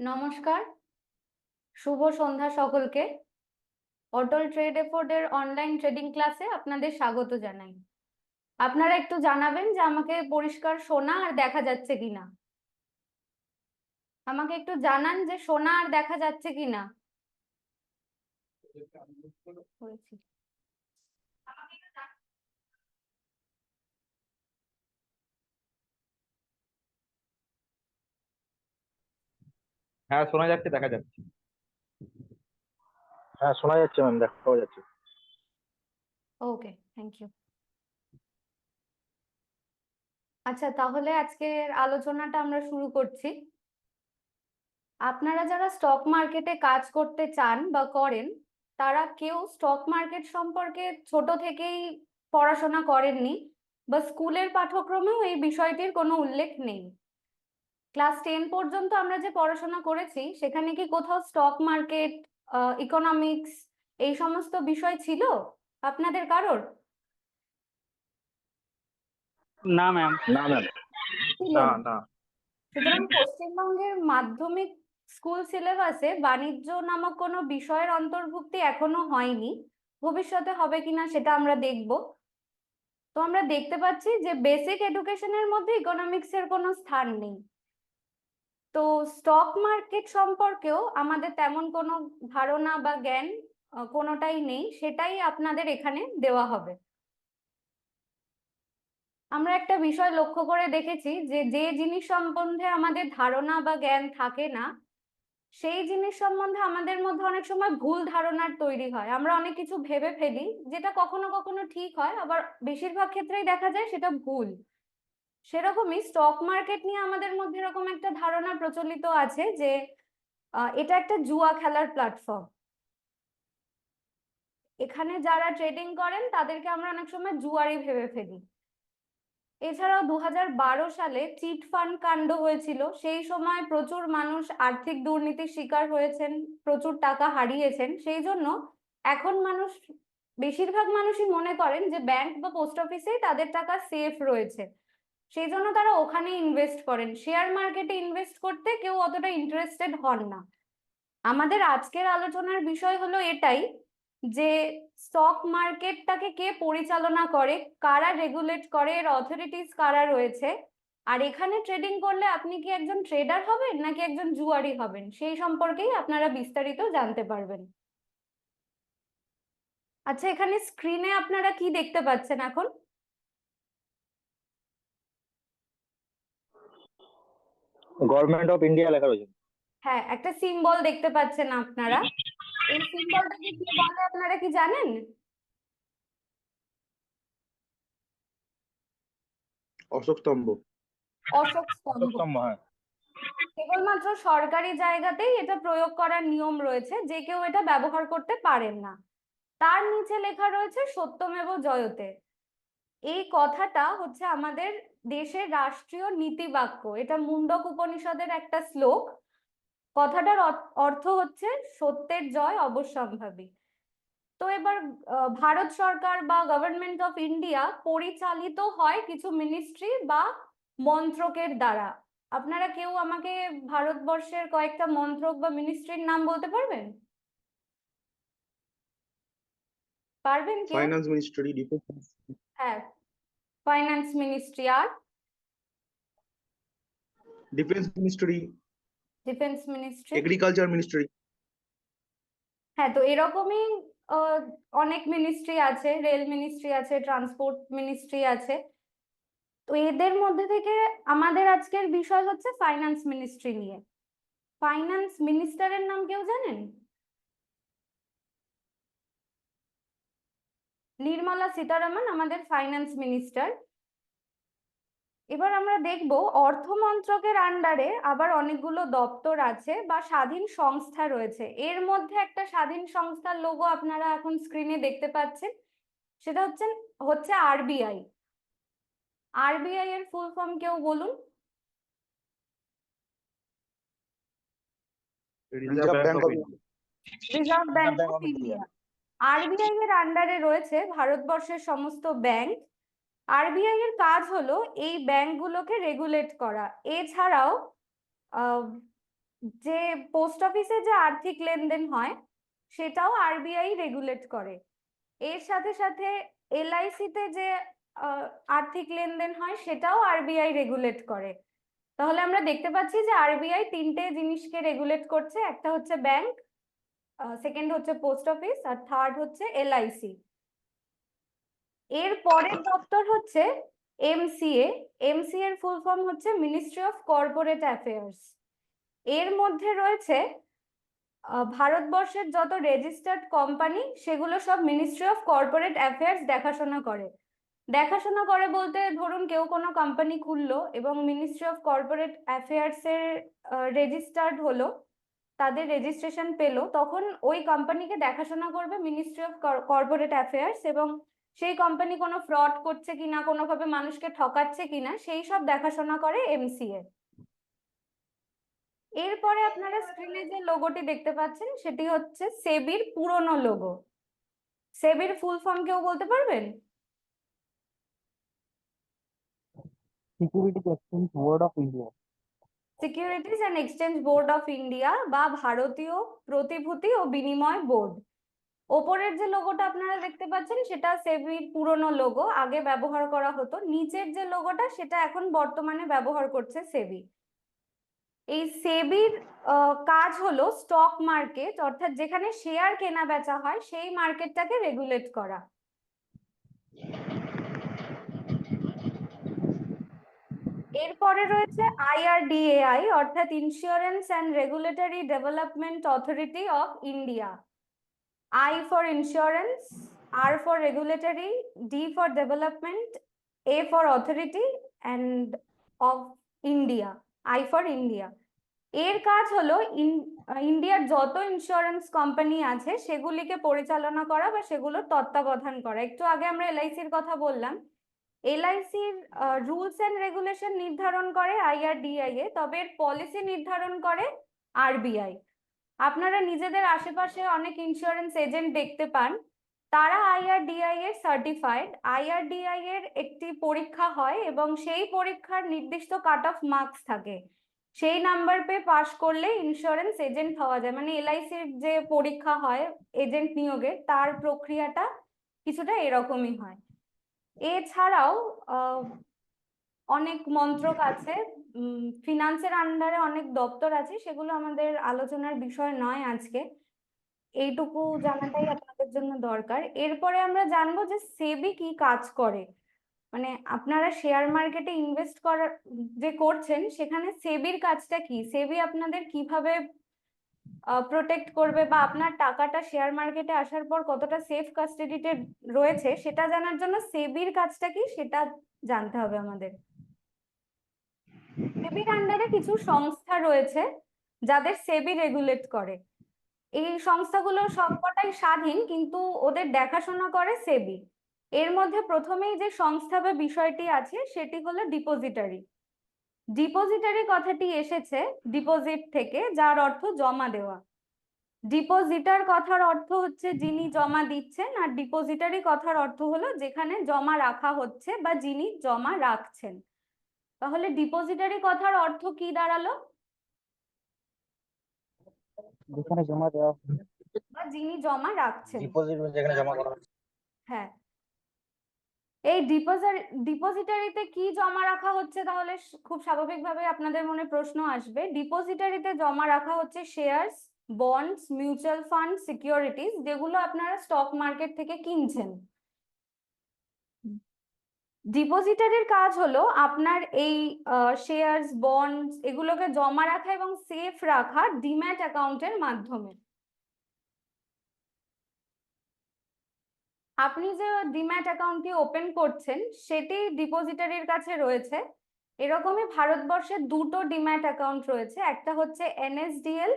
নমস্কার, শুভ সন্ধ্যা সকলকে। অটল trade এফোর্ডের online trading ক্লাসে আপনাদের স্বাগত জানাই। আপনারা একটু জানাবেন যে আমাকে পরিষ্কার শোনা আর দেখা যাচ্ছে কিনা। আমাকে একটু জানান যে শোনা আর দেখা যাচ্ছে কিনা। হ্যাঁ, শোনা যাচ্ছে, দেখা যাচ্ছে। হ্যাঁ, শোনা যাচ্ছে ম্যাম, দেখা পাওয়া যাচ্ছে। ওকে, থ্যাংক ইউ। আচ্ছা, তাহলে আজকের আলোচনাটা আমরা শুরু করছি। আপনারা যারা স্টক মার্কেটে কাজ করতে চান বা করেন, তারা কেউ স্টক মার্কেট সম্পর্কে ছোট থেকেই পড়াশোনা করেননি বা স্কুলের পাঠ্যক্রমেও এই বিষয়টির কোনো উল্লেখ নেই। ক্লাস 10 পর্যন্ত আমরা যে পড়াশোনা করেছি সেখানে কি কোথাও স্টক মার্কেট, ইকোনমিক্স এই সমস্ত বিষয় ছিল আপনাদের কারোর? না ম্যাম। না ম্যাম। ছিল না না। না সুতরাং পশ্চিমবঙ্গের মাধ্যমিক স্কুল সিলেবাসে বাণিজ্য নামক কোনো বিষয়ের অন্তর্ভুক্তি এখনো হয়নি। ভবিষ্যতে হবে কিনা সেটা আমরা দেখব। তো আমরা দেখতে পাচ্ছি যে বেসিক এডুকেশনের মধ্যে ইকোনমিক্স এর কোনো স্থান নেই। তো স্টক মার্কেট সম্পর্কেও আমাদের তেমন কোনো ধারণা বা জ্ঞান কোনোটাই নেই, সেটাই আপনাদের এখানে দেওয়া হবে। আমরা একটা বিষয় লক্ষ্য করে দেখেছি যে যে জিনিস সম্বন্ধে আমাদের ধারণা বা জ্ঞান থাকে না, সেই জিনিস সম্বন্ধে আমাদের মধ্যে অনেক সময় ভুল ধারণার তৈরি হয়। আমরা অনেক কিছু ভেবে ফেলি যেটা কখনো কখনো ঠিক হয়, আবার বেশিরভাগ ক্ষেত্রেই দেখা যায় সেটা ভুল। সেরকমই স্টক মার্কেট নিয়ে আমাদের মধ্যে এরকম একটা ধারণা প্রচলিত আছে যে এটা একটা জুয়া খেলার প্ল্যাটফর্ম। এখানে যারা ট্রেডিং করেন তাদেরকে আমরা অনেক সময় জুয়ারি ভেবে ফেলি। এছাড়াও 2012 সালে চিট ফান্ড কাণ্ড হয়েছিল। সেই সময় প্রচুর মানুষ আর্থিক দুর্নীতির শিকার হয়েছেন, প্রচুর টাকা হারিয়েছেন। সেই জন্য এখন বেশিরভাগ মানুষই মনে করেন যে ব্যাংক বা পোস্ট অফিসেই তাদের টাকা সেফ রয়েছে। সেই জন্য তারা ওখানে ইনভেস্ট করেন। শেয়ার মার্কেটে ইনভেস্ট করতে কেউ অতটা ইন্টারেস্টেড হন না। আমাদের আজকের আলোচনার বিষয় হলো এটাই, যে স্টক মার্কেটটাকে কে পরিচালনা করে, কারা রেগুলেট করে, এর অথরিটিস কারা রয়েছে, আর এখানে ট্রেডিং করলে আপনি কি একজন ট্রেডার হবেন নাকি একজন জুয়ারি হবেন, সেই সম্পর্কেই আপনারা বিস্তারিত জানতে পারবেন। আচ্ছা, এখানে স্ক্রিনে আপনারা কি দেখতে পাচ্ছেন এখন? গভর্নমেন্ট অফ ইন্ডিয়া লেখা রয়েছে। হ্যাঁ, একটা সিম্বল দেখতে পাচ্ছেন আপনারা। এই সিম্বলটাকে কি বলে আপনারা কি জানেন? অশোক স্তম্ভ। অশোক স্তম্ভ। স্তম্ভ, হ্যাঁ। কেবলমাত্র সরকারি জায়গাতেই এটা প্রয়োগ করার নিয়ম রয়েছে, যে কেউ এটা ব্যবহার করতে পারেন না। তার নিচে লেখা রয়েছে সত্যমেব জয়তে। এই কথাটা হচ্ছে আমাদের দেশের রাষ্ট্রীয় নীতিবাক্য। এটা মুন্ডক উপনিষদের একটা শ্লোক। কথাটার অর্থ হচ্ছে সত্যের জয় অবশ্যম্ভাবী। তো এবার ভারত সরকার বা গভর্নমেন্ট অফ ইন্ডিয়া পরিচালিত হয় কিছু মিনিস্ট্রি বা মন্ত্রকের দ্বারা। আপনারা কেউ আমাকে ভারতবর্ষের কয়েকটা মন্ত্রক বা মিনিস্ট্রির নাম বলতে পারবেন? পারবেন কেউ? ফাইন্যান্স মিনিস্ট্রি, ডিফেন্স, হ্যাঁ, ফাইন্যান্স মিনিস্ট্রি। আর defence ministry, defence ministry. Agriculture ministry. হ্যাঁ, তো এরকমই আহ, অনেক মিনিস্ট্রি আছে, রেল মিনিস্ট্রি আছে, ট্রান্সপোর্ট মিনিস্ট্রি আছে। তো এদের মধ্যে থেকে আমাদের আজকের বিষয় হচ্ছে ফাইন্যান্স মিনিস্ট্রি নিয়ে। ফাইন্যান্স মিনিস্টারের নাম কেউ জানেন? নির্মলা সীতারামন আমাদের ফাইন্যান্স মিনিস্টার। এবার আমরা দেখব অর্থ মন্ত্রকের আন্ডারে আবার অনেকগুলো দপ্তর আছে বা স্বাধীন সংস্থা রয়েছে। এর মধ্যে একটা স্বাধীন সংস্থার লোগো আপনারা এখন স্ক্রিনে দেখতে পাচ্ছেন, সেটা হচ্ছে আরবিআই। আরবিআই এর ফুল ফর্ম কেউ বলুন? Reserve bank of India. Reserve bank bank of of India. India. RBI এর আন্ডারে রয়েছে ভারতবর্ষের সমস্ত ব্যাংক। আরবিআই এর কাজ হলো এই ব্যাংকগুলোকে রেগুলেট করা। এছাড়াও যে পোস্ট অফিসে যে আর্থিক লেনদেন হয় সেটাও আরবিআই রেগুলেট করে। এর সাথে সাথে এলআইসি তে যে আর্থিক লেনদেন হয় সেটাও আরবিআই রেগুলেট করে। তাহলে আমরা দেখতে পাচ্ছি যে আরবিআই তিনটে জিনিসকে রেগুলেট করছে, একটা হচ্ছে ব্যাংক, সেকেন্ড হচ্ছে পোস্ট অফিস, আর থার্ড হচ্ছে এলআইসি। এর পরের দপ্তর হচ্ছে এমসিএ। এমসিএ এর ফুল ফর্ম হচ্ছে মিনিস্ট্রি অফ কর্পোরেট অ্যাফেয়ার্স। এর মধ্যে রয়েছে ভারতবর্ষের যত রেজিস্টার্ড কোম্পানি সেগুলো সব মিনিস্ট্রি অফ কর্পোরেট অ্যাফেয়ার্স দেখাশোনা করে। দেখাশোনা করে বলতে ধরুন কেউ কোনো কোম্পানি খুললো এবং মিনিস্ট্রি অফ কর্পোরেট অ্যাফেয়ার্স এর রেজিস্টার্ড হলো, তাদের রেজিস্ট্রেশন পেলো, তখন ওই কোম্পানিকে দেখাশোনা করবে মিনিস্ট্রি অফ কর্পোরেট অ্যাফেয়ার্স, এবং সেই কোম্পানি কোনো ফ্রড করছে কিনা, কোনোভাবে মানুষকে ঠকাচ্ছে কিনা, সেই সব দেখাশোনা করে এমসিএ। এরপরে আপনারা স্ক্রিনে যে লোগোটি দেখতে পাচ্ছেন সেটি হচ্ছে সেবির পুরনো লোগো। সেবির ফুল ফর্ম কেউ বলতে পারবেন? Securities exchange board of India. Securities and exchange board of India বা ভারতীয় প্রতিভূতি ও বিনিময় বোর্ড। ওপরের যে লোগোটা আপনারা দেখতে পাচ্ছেন সেটা সেবির পুরনো লোগো, আগে ব্যবহার করা হতো। নিচের যে লোগোটা সেটা এখন বর্তমানে ব্যবহার করছে সেবি। এই সেবির কাজ হলো স্টক মার্কেট, অর্থাৎ যেখানে শেয়ার কেনা বেচা হয় সেই মার্কেটটাকে রেগুলেট করা। এরপরে রয়েছে আইআরডিএআই, অর্থাৎ insurance and regulatory development authority of India. I for insurance, R for regulatory, D for development, A for authority, and of India, I for India. এর কাজ হলো ইন্ডিয়ার যত ইন্স্যুরেন্স কোম্পানি আছে সেগুলিকে পরিচালনা করা বা সেগুলোর তত্ত্বাবধান করা। একটু আগে আমরা এলআইসির কথা বললাম, এলআইসির রুলস এন্ড রেগুলেশন নির্ধারণ করে আইআরডিআই, তবে এর পলিসি নির্ধারণ করে আরবিআই। আপনারা নিজেদের আশেপাশে অনেক ইন্স্যুরেন্স এজেন্ট দেখতে পান, তারা আইআরডিআই এর সার্টিফাইড। আইআরডিআই এর একটি পরীক্ষা হয় এবং সেই পরীক্ষার নির্দিষ্ট কাট অফ মার্কস থাকে, সেই নাম্বার পেয়ে পাশ করলে ইন্স্যুরেন্স এজেন্ট হওয়া যায়। মানে এলআইসির যে পরীক্ষা হয় এজেন্ট নিয়োগের, তার প্রক্রিয়াটা কিছুটা এরকমই হয়। এছাড়াও অনেক মন্ত্রক আছে, ফিনান্সের আন্ডারে অনেক দপ্তর আছে, সেগুলো আমাদের আলোচনার বিষয় নয় আজকে। এইটুকু জানাটাই আপনাদের জন্য দরকার। এরপরে আমরা জানবো যে সেবি কি কাজ করে। মানে আপনারা শেয়ার মার্কেটে ইনভেস্ট করার যে করছেন সেখানে সেবির কাজটা কি, সেবি আপনাদের কিভাবে প্রোটেক্ট করবে, বা আপনার টাকাটা শেয়ার মার্কেটে আসার পর কতটা সেফ কাস্টাডিতে রয়েছে সেটা জানার জন্য সেবির কাজটা কি সেটা জানতে হবে আমাদের। সেবির আন্ডারে কিছু সংস্থা রয়েছে যাদের সেবি রেগুলেট করে। এই সংস্থাগুলো সবকটাই স্বাধীন, কিন্তু ওদের দেখাশোনা করে সেবি। এর মধ্যে প্রথমেই যে সংস্থা বা বিষয়টি আছে সেটি হলো ডিপোজিটারি। ডিপোজিটারি কথাটি এসেছে ডিপোজিট থেকে, যার অর্থ জমা দেওয়া। ডিপোজিটার কথার অর্থ হচ্ছে যিনি জমা দিচ্ছেন, আর ডিপোজিটারি কথার অর্থ হলো যেখানে জমা রাখা হচ্ছে বা যিনি জমা রাখছেন। তাহলে ডিপোজিটারি কথার অর্থ কি দাঁড়ালো? যেখানে জমা দেওয়া বা যিনি জমা রাখছেন। ডিপোজিট যেখানে জমা করা হয়। হ্যাঁ, এই ডিপোজিটারিতে কি জমা রাখা হচ্ছে? তাহলে খুব স্বাভাবিকভাবে আপনাদের মনে প্রশ্ন আসবে, ডিপোজিটারিতে জমা রাখা হচ্ছে shares, bonds, mutual fund, securities, যেগুলো আপনারা স্টক মার্কেট থেকে কিনছেন। ডিপোজিটারির কাজ হলো আপনার এই শেয়ারস, বন্ডস এগুলোকে জমা রাখা এবং সেফ রাখা ডিম্যাট অ্যাকাউন্টের মাধ্যমে। আপনি যে ডিম্যাট অ্যাকাউন্টটি ওপেন করছেন সেটি ডিপোজিটারির কাছে রয়েছে। এরকমই ভারতবর্ষে দুটো ডিম্যাট অ্যাকাউন্ট রয়েছে, একটা হচ্ছে এনএসডিএল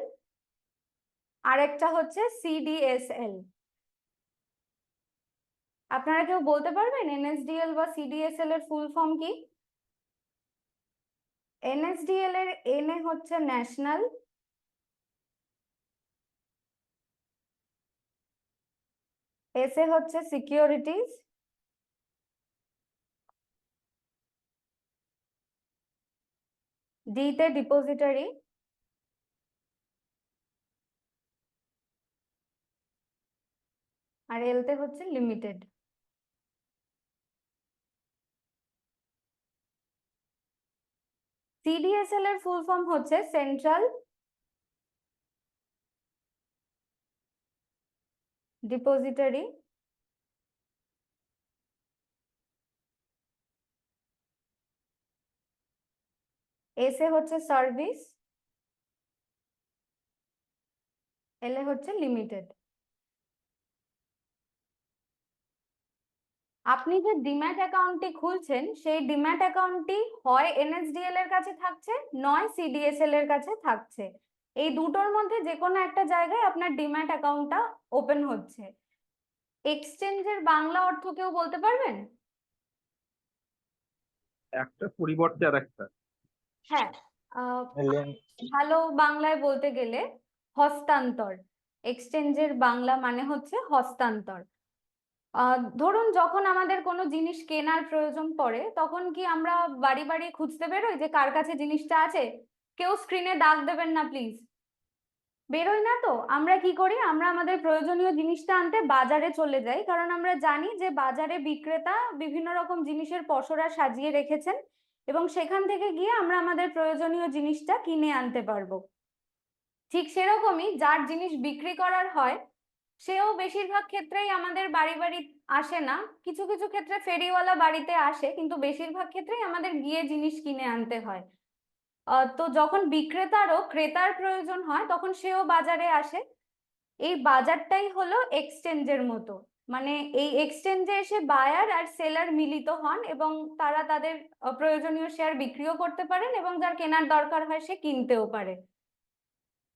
আর একটা হচ্ছে সিডিএসএল। আপনারা কেউ বলতে পারবেন এনএসডিএল বা সিডিএসএল এর ফুল ফর্ম কি? এনএসডিএল এর এনএ হচ্ছে ন্যাশনাল, এস এ হচ্ছে সিকিউরিটিজ, ডি তে ডিপোজিটারি, আর এল তে হচ্ছে লিমিটেড। সিডিএসএল এর ফুল ফর্ম হচ্ছে সেন্ট্রাল ডিপোজিটরি এস এ হচ্ছে সার্ভিস, এল এ হচ্ছে লিমিটেড। আপনি যে ডিম্যাট অ্যাকাউন্টটি খুলছেন সেই ডিম্যাট অ্যাকাউন্টটি হয় এনএসডিএল এর কাছে থাকছে, নয় সিডিএসএল এর কাছে থাকছে। এই দুটোর মধ্যে যে কোনো একটা জায়গায় আপনার ডিম্যাট অ্যাকাউন্টটা ওপেন হচ্ছে। এক্সচেঞ্জের বাংলা অর্থ কেউ বলতে পারবেন? একটা পরিবর্তে আর একটা। হ্যাঁ, লেন ভালো বাংলায় বলতে গেলে হস্তান্তর। এক্সচেঞ্জের বাংলা মানে হচ্ছে হস্তান্তর। ধরুন যখন আমাদের কোনো জিনিস কেনার প্রয়োজন পড়ে তখন কি আমরা বাড়ি বাড়ি খুঁজতে বেরোই যে কার কাছে জিনিসটা আছে? কেউ স্ক্রিনে দাগ দেবেন না প্লিজ। বেরোই না তো? আমরা কি করি, আমরা আমাদের প্রয়োজনীয় জিনিসটা আনতে বাজারে চলে যাই, কারণ আমরা জানি যে বাজারে বিক্রেতা বিভিন্ন রকম জিনিসের পসরা সাজিয়ে রেখেছেন এবং সেখান থেকে গিয়ে আমরা আমাদের প্রয়োজনীয় জিনিসটা কিনে আনতে পারবো। ঠিক সেরকমই যার জিনিস বিক্রি করার হয় সেও বেশিরভাগ ক্ষেত্রেই আমাদের বাড়ি বাড়ি আসে না, কিছু কিছু ক্ষেত্রে ফেরিওয়ালা বাড়িতে আসে, কিন্তু বেশিরভাগ ক্ষেত্রেই আমাদের গিয়ে জিনিস কিনে আনতে হয়। তো যখন বিক্রেতারও ক্রেতার প্রয়োজন হয় তখন সেও বাজারে আসে। এই বাজারটাই হলো এক্সচেঞ্জের মতো। মানে এই এক্সচেঞ্জে এসে বায়ার আর সেলার মিলিত হন এবং তারা তাদের প্রয়োজনীয় শেয়ার বিক্রিও করতে পারেন এবং যার কেনার দরকার হয় সে কিনতেও পারে।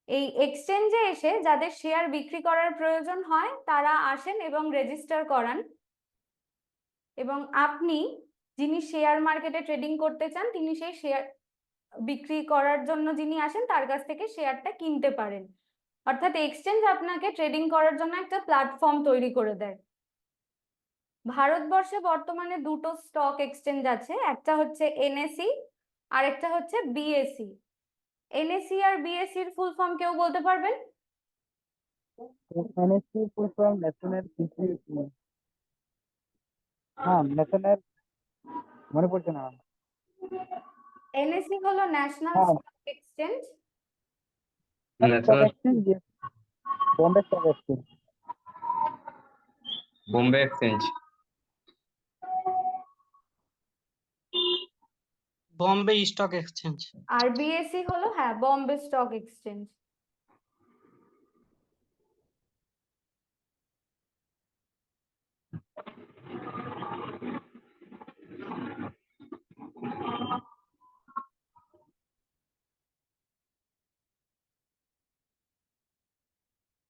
এই এক্সচেঞ্জে এসে যাদের শেয়ার বিক্রি করার প্রয়োজন হয় তারা আসেন এবং রেজিস্টার করান, এবং আপনি যিনি শেয়ার মার্কেটে ট্রেডিং করতে চান তিনি সেই শেয়ার বিক্রি করার জন্য যিনি আসেন তার কাছ থেকে শেয়ারটা কিনতে পারেন। অর্থাৎ এক্সচেঞ্জ আপনাকে ট্রেডিং করার জন্য একটা প্ল্যাটফর্ম তৈরি করে দেয়। ভারতবর্ষে বর্তমানে দুটো স্টক এক্সচেঞ্জ আছে, একটা হচ্ছে এনএসই আর একটা হচ্ছে বিএসই। এনএসই আর বিএসসি এর ফুল ফর্ম কেউ বলতে পারবেন? এনএসসি ফুল ফর্ম ন্যাশনাল হ্যাঁ ন্যাশনাল মনে পড়ছে না। এনএসই হলো ন্যাশনাল হ্যাঁ stock exchange. Stock national exchange, Bombay stock exchange. Bombay exchange. Bombay stock exchange. আর বিএসসি হলো হ্যাঁ বম্বে স্টক এক্সচেঞ্জ।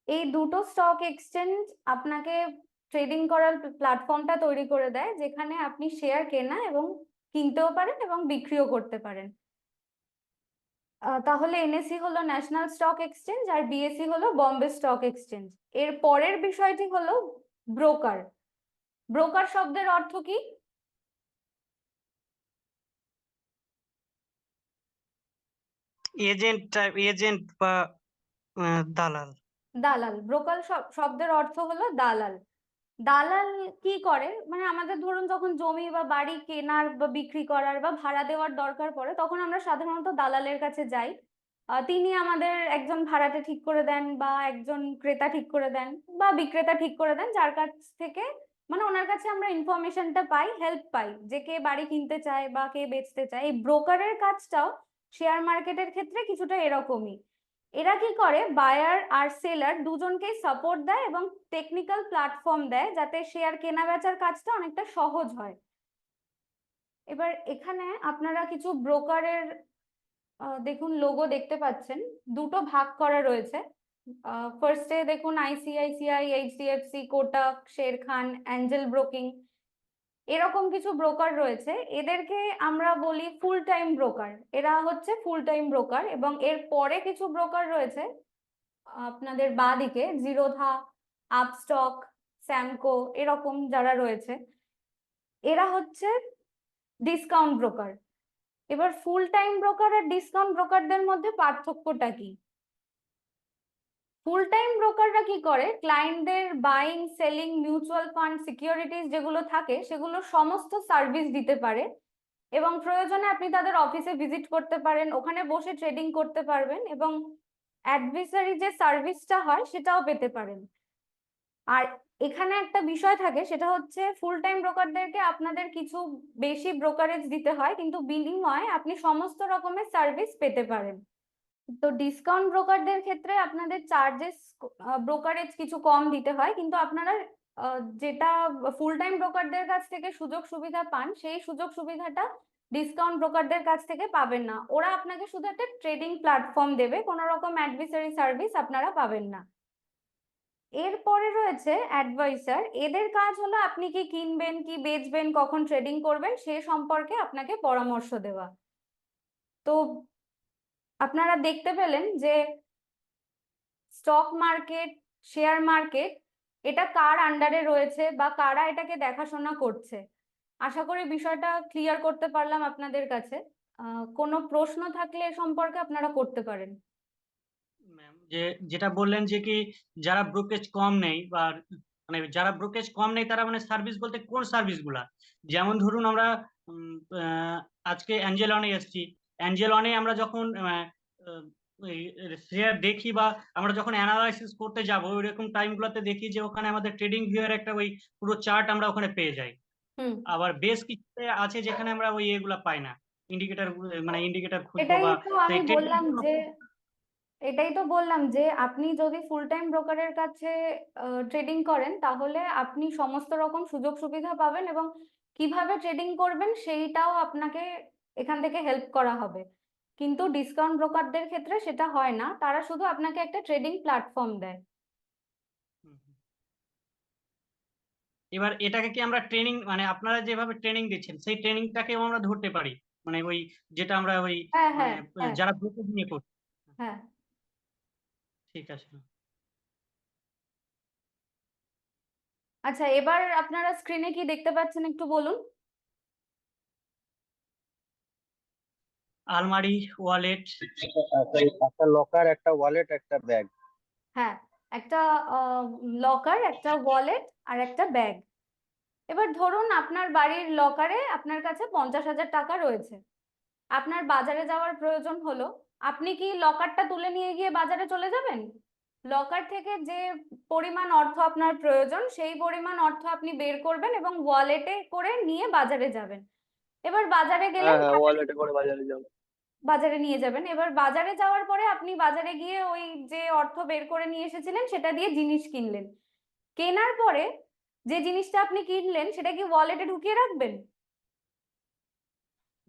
এই দুটো স্টক এক্সচেঞ্জ আপনাকে ট্রেডিং করার প্ল্যাটফর্মটা তৈরি করে দেয় যেখানে আপনি শেয়ার কেনা এবং কিনতেও পারেন এবং বিক্রিও করতে পারেন। তাহলে এনএসই হলো ন্যাশনাল স্টক এক্সচেঞ্জ আর বিএসসি হলো বম্বে স্টক এক্সচেঞ্জ। এর পরের বিষয়টি হলো ব্রোকার। ব্রোকার শব্দের অর্থ কি? এজেন্ট বা দালাল। দালাল। ব্রোকার শব্দের অর্থ হলো দালাল। দালাল কি করে, মানে আমাদের ধরুন যখন জমি বা বাড়ি কেনার বা বিক্রি করার বা ভাড়া দেওয়ার দরকার পড়ে তখন আমরা সাধারণত দালালের কাছে যাই। তিনি আমাদের একজন ভাড়াটে ঠিক করে দেন বা একজন ক্রেতা ঠিক করে দেন বা বিক্রেতা ঠিক করে দেন, যার কাছ থেকে মানে ওনার কাছে আমরা ইনফরমেশনটা পাই, হেল্প পাই যে কে বাড়ি কিনতে চায় বা কে বেচতে চায়। এই ব্রোকারের কাজটাও শেয়ার মার্কেটের ক্ষেত্রে কিছুটা এরকমই। এরা কি করে, বায়ার আর সেলার দুজনকেই সাপোর্ট দেয় এবং টেকনিক্যাল প্ল্যাটফর্ম দেয় যাতে শেয়ার কেনা বেচার কাজটা অনেকটা সহজ হয়। এবার এখানে আপনারা কিছু ব্রোকারের দেখুন লোগো দেখতে পাচ্ছেন, দুটো ভাগ করা রয়েছে। ফার্স্টে দেখুন ICICI, HDFC, Kotak, Shere Khan, Angel broking, এরকম কিছু ব্রোকার রয়েছে। এদেরকে আমরা বলি ফুল টাইম ব্রোকার। এরা হচ্ছে ফুল টাইম ব্রোকার। এবং এর পরে কিছু ব্রোকার রয়েছে আপনাদের বাঁদিকে, জিরোধা, আপস্টক, স্যামকো, এরকম যারা রয়েছে এরা হচ্ছে ডিসকাউন্ট ব্রোকার। এবার ফুল টাইম ব্রোকার আর ডিসকাউন্ট ব্রোকারদের মধ্যে পার্থক্যটা কি? ফুল টাইম ব্রোকাররা কি করে, ক্লায়েন্টদের buying selling mutual fund securities যেগুলো থাকে সেগুলো সমস্ত সার্ভিস দিতে পারে, এবং প্রয়োজনে আপনি তাদের অফিসে ভিজিট করতে পারেন, ওখানে বসে ট্রেডিং করতে পারবেন, এবং অ্যাডভাইসারি যে সার্ভিসটা হয় সেটাও পেতে পারেন। আর এখানে একটা বিষয় থাকে, সেটা হচ্ছে ফুল টাইম ব্রোকারদেরকে আপনাদের কিছু বেশি ব্রোকারেজ দিতে হয়, কিন্তু বিনিময়ে আপনি সমস্ত রকমের সার্ভিস পেতে পারেন। তো ডিসকাউন্ট ব্রোকারদের ক্ষেত্রে আপনাদের চার্জেস, ব্রোকারেজ কিছু কম দিতে হয়, কিন্তু আপনারা যেটা ফুল টাইম ব্রোকারদের কাছ থেকে সুযোগ সুবিধা পান সেই সুযোগ সুবিধাটা ডিসকাউন্ট ব্রোকারদের কাছ থেকে পাবেন না। ওরা আপনাকে শুধু একটা ট্রেডিং প্ল্যাটফর্ম দেবে, কোনো রকম অ্যাডভাইসারি সার্ভিস আপনারা পাবেন না। এরপরে রয়েছে অ্যাডভাইসার। এদের কাজ হলো আপনি কি কিনবেন, কি বেচবেন, কখন ট্রেডিং করবেন সে সম্পর্কে আপনাকে পরামর্শ দেওয়া। তো আপনারা দেখতে পেলেন যে স্টক মার্কেট, শেয়ার মার্কেট, এটা কার আন্ডারে রয়েছে বা কারা এটাকে দেখাশোনা করছে। আশা করি বিষয়টা ক্লিয়ার করতে পারলাম আপনাদের কাছে। কোনো প্রশ্ন থাকলে এ সম্পর্কে আপনারা করতে পারেন। ম্যাম, যেটা বললেন যে কি যারা ব্রোকেজ কম নেই বা মানে যারা ব্রোকেজ কম নেই তারা মানে সার্ভিস বলতে কোন সার্ভিস গুলা? যেমন ধরুন আমরা আজকে অ্যাঞ্জেল অনে এসছি, অ্যাঞ্জেল অনে আমরা যখন শেয়ার দেখি বা আমরা যখন অ্যানালাইসিস করতে যাব ওইরকম টাইম গুলোতে দেখি যে ওখানে আমাদের ট্রেডিং ভিউয়ের একটা ওই পুরো চার্ট আমরা ওখানে পেয়ে যাই। হুম আবার বেশ কিছু আছে যেখানে আমরা ওই এগুলা পাই না, ইন্ডিকেটর মানে ইন্ডিকেটর খুঁজবো এটাই বা তো সেই আমি ট্রেডিং। বললাম যে আপনি যদি ফুল টাইম ব্রোকারের কাছে ট্রেডিং করেন তাহলে আপনি সমস্ত রকম সুযোগ সুবিধা পাবেন, এবং কিভাবে ট্রেডিং করবেন সেইটাও আপনাকে এখান থেকে হেল্প করা হবে। কিন্তু ডিসকাউন্ট ব্রোকারদের ক্ষেত্রে সেটা হয় না, তারা শুধু আপনাকে একটা ট্রেডিং প্ল্যাটফর্ম দেয়। এবার এটাকে কি আমরা ট্রেনিং মানে আপনারা যেভাবে ট্রেনিং দিচ্ছেন সেই ট্রেনিংটাকেও আমরা ধরতে পারি, মানে ওই যেটা আমরা ওই হ্যাঁ মানে হ্যাঁ হ্যাঁ যারা ব্রোকেজ নিয়ে করছে? হ্যাঁ। ঠিক আছে। আচ্ছা, এবার আপনারা স্ক্রিনে কি দেখতে পাচ্ছেন একটু বলুন। আলমারি, ওয়ালেট। একটা লকার, একটা ওয়ালেট, একটা ব্যাগ। হ্যাঁ, একটা লকার, একটা ওয়ালেট আর একটা ব্যাগ। এবার ধরুন আপনার বাড়ির লকারে আপনার কাছে 50,000 টাকা রয়েছে, আপনার বাজারে যাওয়ার প্রয়োজন হলো, আপনি কি লকারটা তুলে নিয়ে গিয়ে বাজারে চলে যাবেন? লকার থেকে যে পরিমাণ অর্থ আপনার প্রয়োজন সেই পরিমাণ অর্থ আপনি বের করবেন এবং ওয়ালেটে করে নিয়ে বাজারে যাবেন। এবার বাজারে গেলেন, হ্যাঁ, ওয়ালেটে করে বাজারে যাবো। বাজারে নিয়ে যাবেন। এবার বাজারে যাওয়ার পরে আপনি বাজারে গিয়ে ওই যে অর্থ বের করে নিয়ে এসেছিলেন সেটা দিয়ে জিনিস কিনলেন। কেনার পরে যে জিনিসটা আপনি কিনলেন সেটা কি ওয়ালেটে ঢুকিয়ে রাখবেন?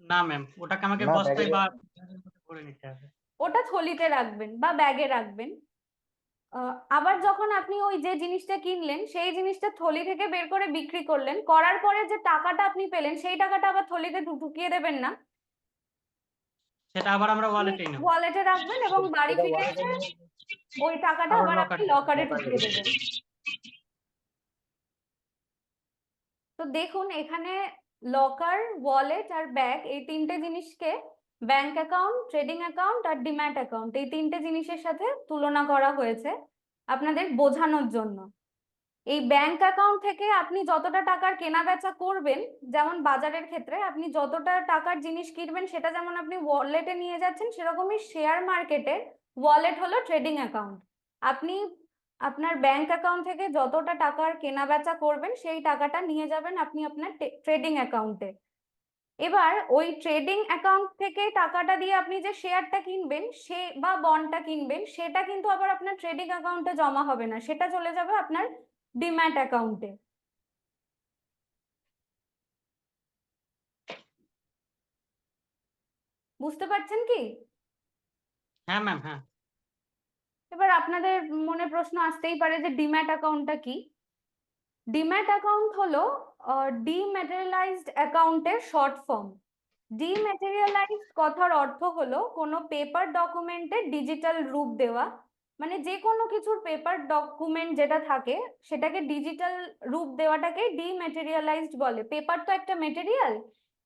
না ম্যাম, ওটাকে আমাকে না, ব্যাগে। বস্তায় বা করে নিতে হবে। ওটা থলিতে রাখবেন বা ব্যাগে রাখবেন। আবার যখন আপনি ওই যে জিনিসটা কিনলেন সেই জিনিসটা থলি থেকে বের করে বিক্রি করলেন, করার পরে যে টাকাটা আপনি পেলেন সেই টাকাটা আবার থলিতে ঢুকিয়ে দেবেন না, সেটা আবার আমরা আপনি ওয়ালেটেই নেব। ওয়ালেটে রাখবেন এবং বাড়ি এটা ফিরে ওয়ালেটে এসে নিয়ে ওই টাকাটা আবার আবার আপনি লকারে। লকারে লকারে ঢুকিয়ে দেবেন। তো দেখুন এখানে লকার, ওয়ালেট আর ব্যাগ, এই তিনটে জিনিসকে ব্যাংক অ্যাকাউন্ট, ট্রেডিং অ্যাকাউন্ট আর ডিম্যাট অ্যাকাউন্ট, এই তিনটে জিনিসের সাথে তুলনা করা হয়েছে আপনাদের বোঝানোর জন্য। এই ব্যাংক অ্যাকাউন্ট থেকে আপনি যতটা টাকার কেনা বেচা করবেন, যেমন বাজারের ক্ষেত্রে আপনি যতটা টাকার জিনিস কিনবেন সেটা যেমন আপনি ওয়ালেটে নিয়ে যাচ্ছেন, সেরকমই শেয়ার মার্কেটের ওয়ালেট হলো ট্রেডিং অ্যাকাউন্ট। আপনি আপনার ব্যাংক অ্যাকাউন্ট থেকে যতটা টাকার কেনা বেচা করবেন সেই টাকাটা নিয়ে যাবেন আপনি আপনার ট্রেডিং অ্যাকাউন্টে। এবার ওই ট্রেডিং অ্যাকাউন্ট থেকে টাকাটা দিয়ে আপনি যে শেয়ারটা কিনবেন সে বা বন্ডটা কিনবেন সেটা কিন্তু আবার আপনার ট্রেডিং অ্যাকাউন্টে জমা হবে না, সেটা চলে যাবে আপনার ডিম্যাট অ্যাকাউন্টে। বুঝতে পারছেন কি? হ্যাঁ ম্যাম, হ্যাঁ। এবার আপনাদের মনে প্রশ্ন আসতেই পারে যে ডিম্যাট অ্যাকাউন্টটা কি। ডিম্যাট অ্যাকাউন্ট হলো ডিম্যাটেরিয়ালাইজড অ্যাকাউন্টের শর্ট ফর্ম। ডিম্যাটেরিয়ালাইজড কথার অর্থ হলো কোনো পেপার ডকুমেন্টের ডিজিটাল রূপ দেওয়া, মানে যে কোনো কিছুর পেপার ডকুমেন্ট যেটা থাকে সেটাকে ডিজিটাল রূপ দেওয়াটাকে ডিম্যাটেরিয়ালাইজড বলে। পেপার তো একটা মেটেরিয়াল,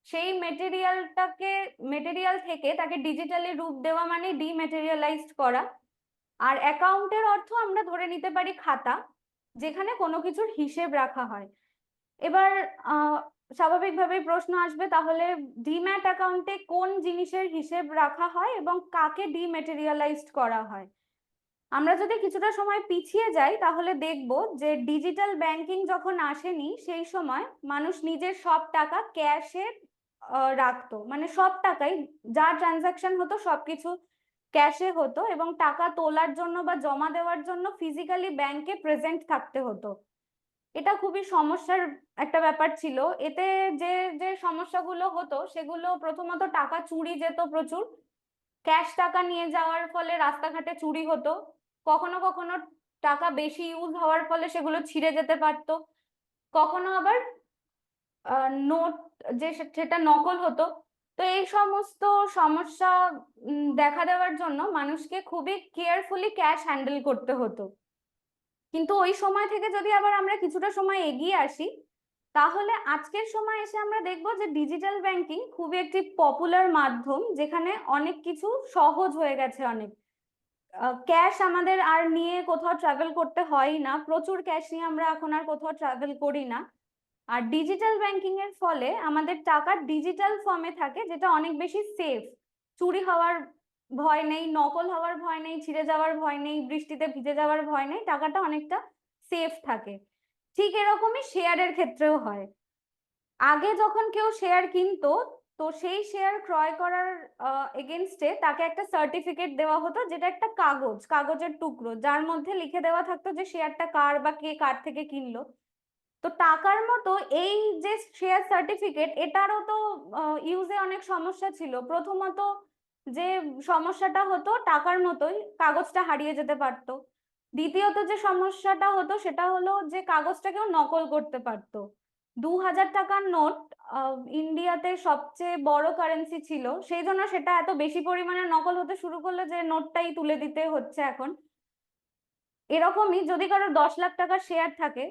সেই মেটেরিয়াল থেকে তাকে ডিজিটালি রূপ দেওয়া মানে ডিম্যাটেরিয়ালাইজড করা। আর অ্যাকাউন্টের অর্থ আমরা ধরে নিতে পারি খাতা, যেখানে কোনো কিছুর হিসেব রাখা হয়। এবার স্বাভাবিকভাবেই প্রশ্ন আসবে, তাহলে ডিম্যাট অ্যাকাউন্টে কোন জিনিসের হিসেব রাখা হয় এবং কাকে ডিম্যাটেরিয়ালাইজড করা হয়? আমরা যদি কিছুটা সময় পিছিয়ে যাই তাহলে দেখব যে ডিজিটাল ব্যাংকিং যখন আসেনি সেই সময় মানুষ নিজের সব টাকা ক্যাশে রাখতো, মানে সব টাকাই যা ট্রানজাকশন হতো সবকিছু ক্যাশে হতো এবং টাকা তোলার জন্য বা জমা দেওয়ার জন্য ফিজিক্যালি ব্যাংকে প্রেজেন্ট থাকতে হতো। এটা খুবই সমস্যার একটা ব্যাপার ছিল। এতে যে যে সমস্যাগুলো হতো সেগুলো, প্রথমত টাকা চুরি যেত প্রচুর, ক্যাশ টাকা নিয়ে যাওয়ার ফলে রাস্তাঘাটে চুরি হতো, কখনো কখনো টাকা বেশি ইউজ হওয়ার ফলে সেগুলো ছিঁড়ে যেতে পারতো, কখনো আবার নোট সেটা নকল হতো। তো এই সমস্ত সমস্যা দেখা দেওয়ার জন্য মানুষকে খুবই কেয়ারফুলি ক্যাশ হ্যান্ডেল করতে হতো। কিন্তু ওই সময় থেকে যদি আবার আমরা কিছুটা সময় এগিয়ে আসি, তাহলে আজকের সময় এসে আমরা দেখবো যে ডিজিটাল ব্যাংকিং খুবই একটি পপুলার মাধ্যম, যেখানে অনেক কিছু সহজ হয়ে গেছে। অনেক ক্যাশ আমাদের আর নিয়ে কোথাও ট্রাভেল করতে হয় না, প্রচুর ক্যাশ নিয়ে আমরা এখন আর কোথাও ট্রাভেল করি না। আর ডিজিটাল ব্যাংকিং এর ফলে আমাদের টাকা ডিজিটাল ফর্মে থাকে, যেটা অনেক বেশি সেফ। চুরি হওয়ার ভয় নেই, নকল হওয়ার ভয় নেই, ছিঁড়ে যাওয়ার ভয় নেই, বৃষ্টিতে ভিজে যাওয়ার ভয় নেই, টাকাটা অনেকটা সেফ থাকে। ঠিক এরকমই শেয়ারের ক্ষেত্রেও হয়। আগে যখন কেউ শেয়ার কিনতো, তো সেই শেয়ার ক্রয় করার এগেনস্টে তাকে একটা সার্টিফিকেট দেওয়া হতো, যেটা একটা কাগজের টুকরো, যার মধ্যে লিখে দেওয়া থাকতো যে শেয়ারটা কার বা কে কার থেকে কিনলো। তো টাকার মতো এই যে শেয়ার সার্টিফিকেট, এটারও তো ইউজে অনেক সমস্যা ছিল। প্রথমত যে সমস্যাটা হতো, টাকার মতোই কাগজটা হারিয়ে যেতে পারতো। দ্বিতীয়ত যে সমস্যাটা হতো সেটা হলো যে কাগজটা কেউ নকল করতে পারতো। 2000 টাকার নোট ইন্ডিয়াতে সবচেয়ে বড় কারেন্সি ছিল, সেই জন্য সেটা এত বেশি পরিমাণে নকল হতে শুরু করলো যে নোটটাই তুলে দিতে হচ্ছে এখন। এরকমই যদি কারো 10 লাখ টাকার শেয়ার থাকে,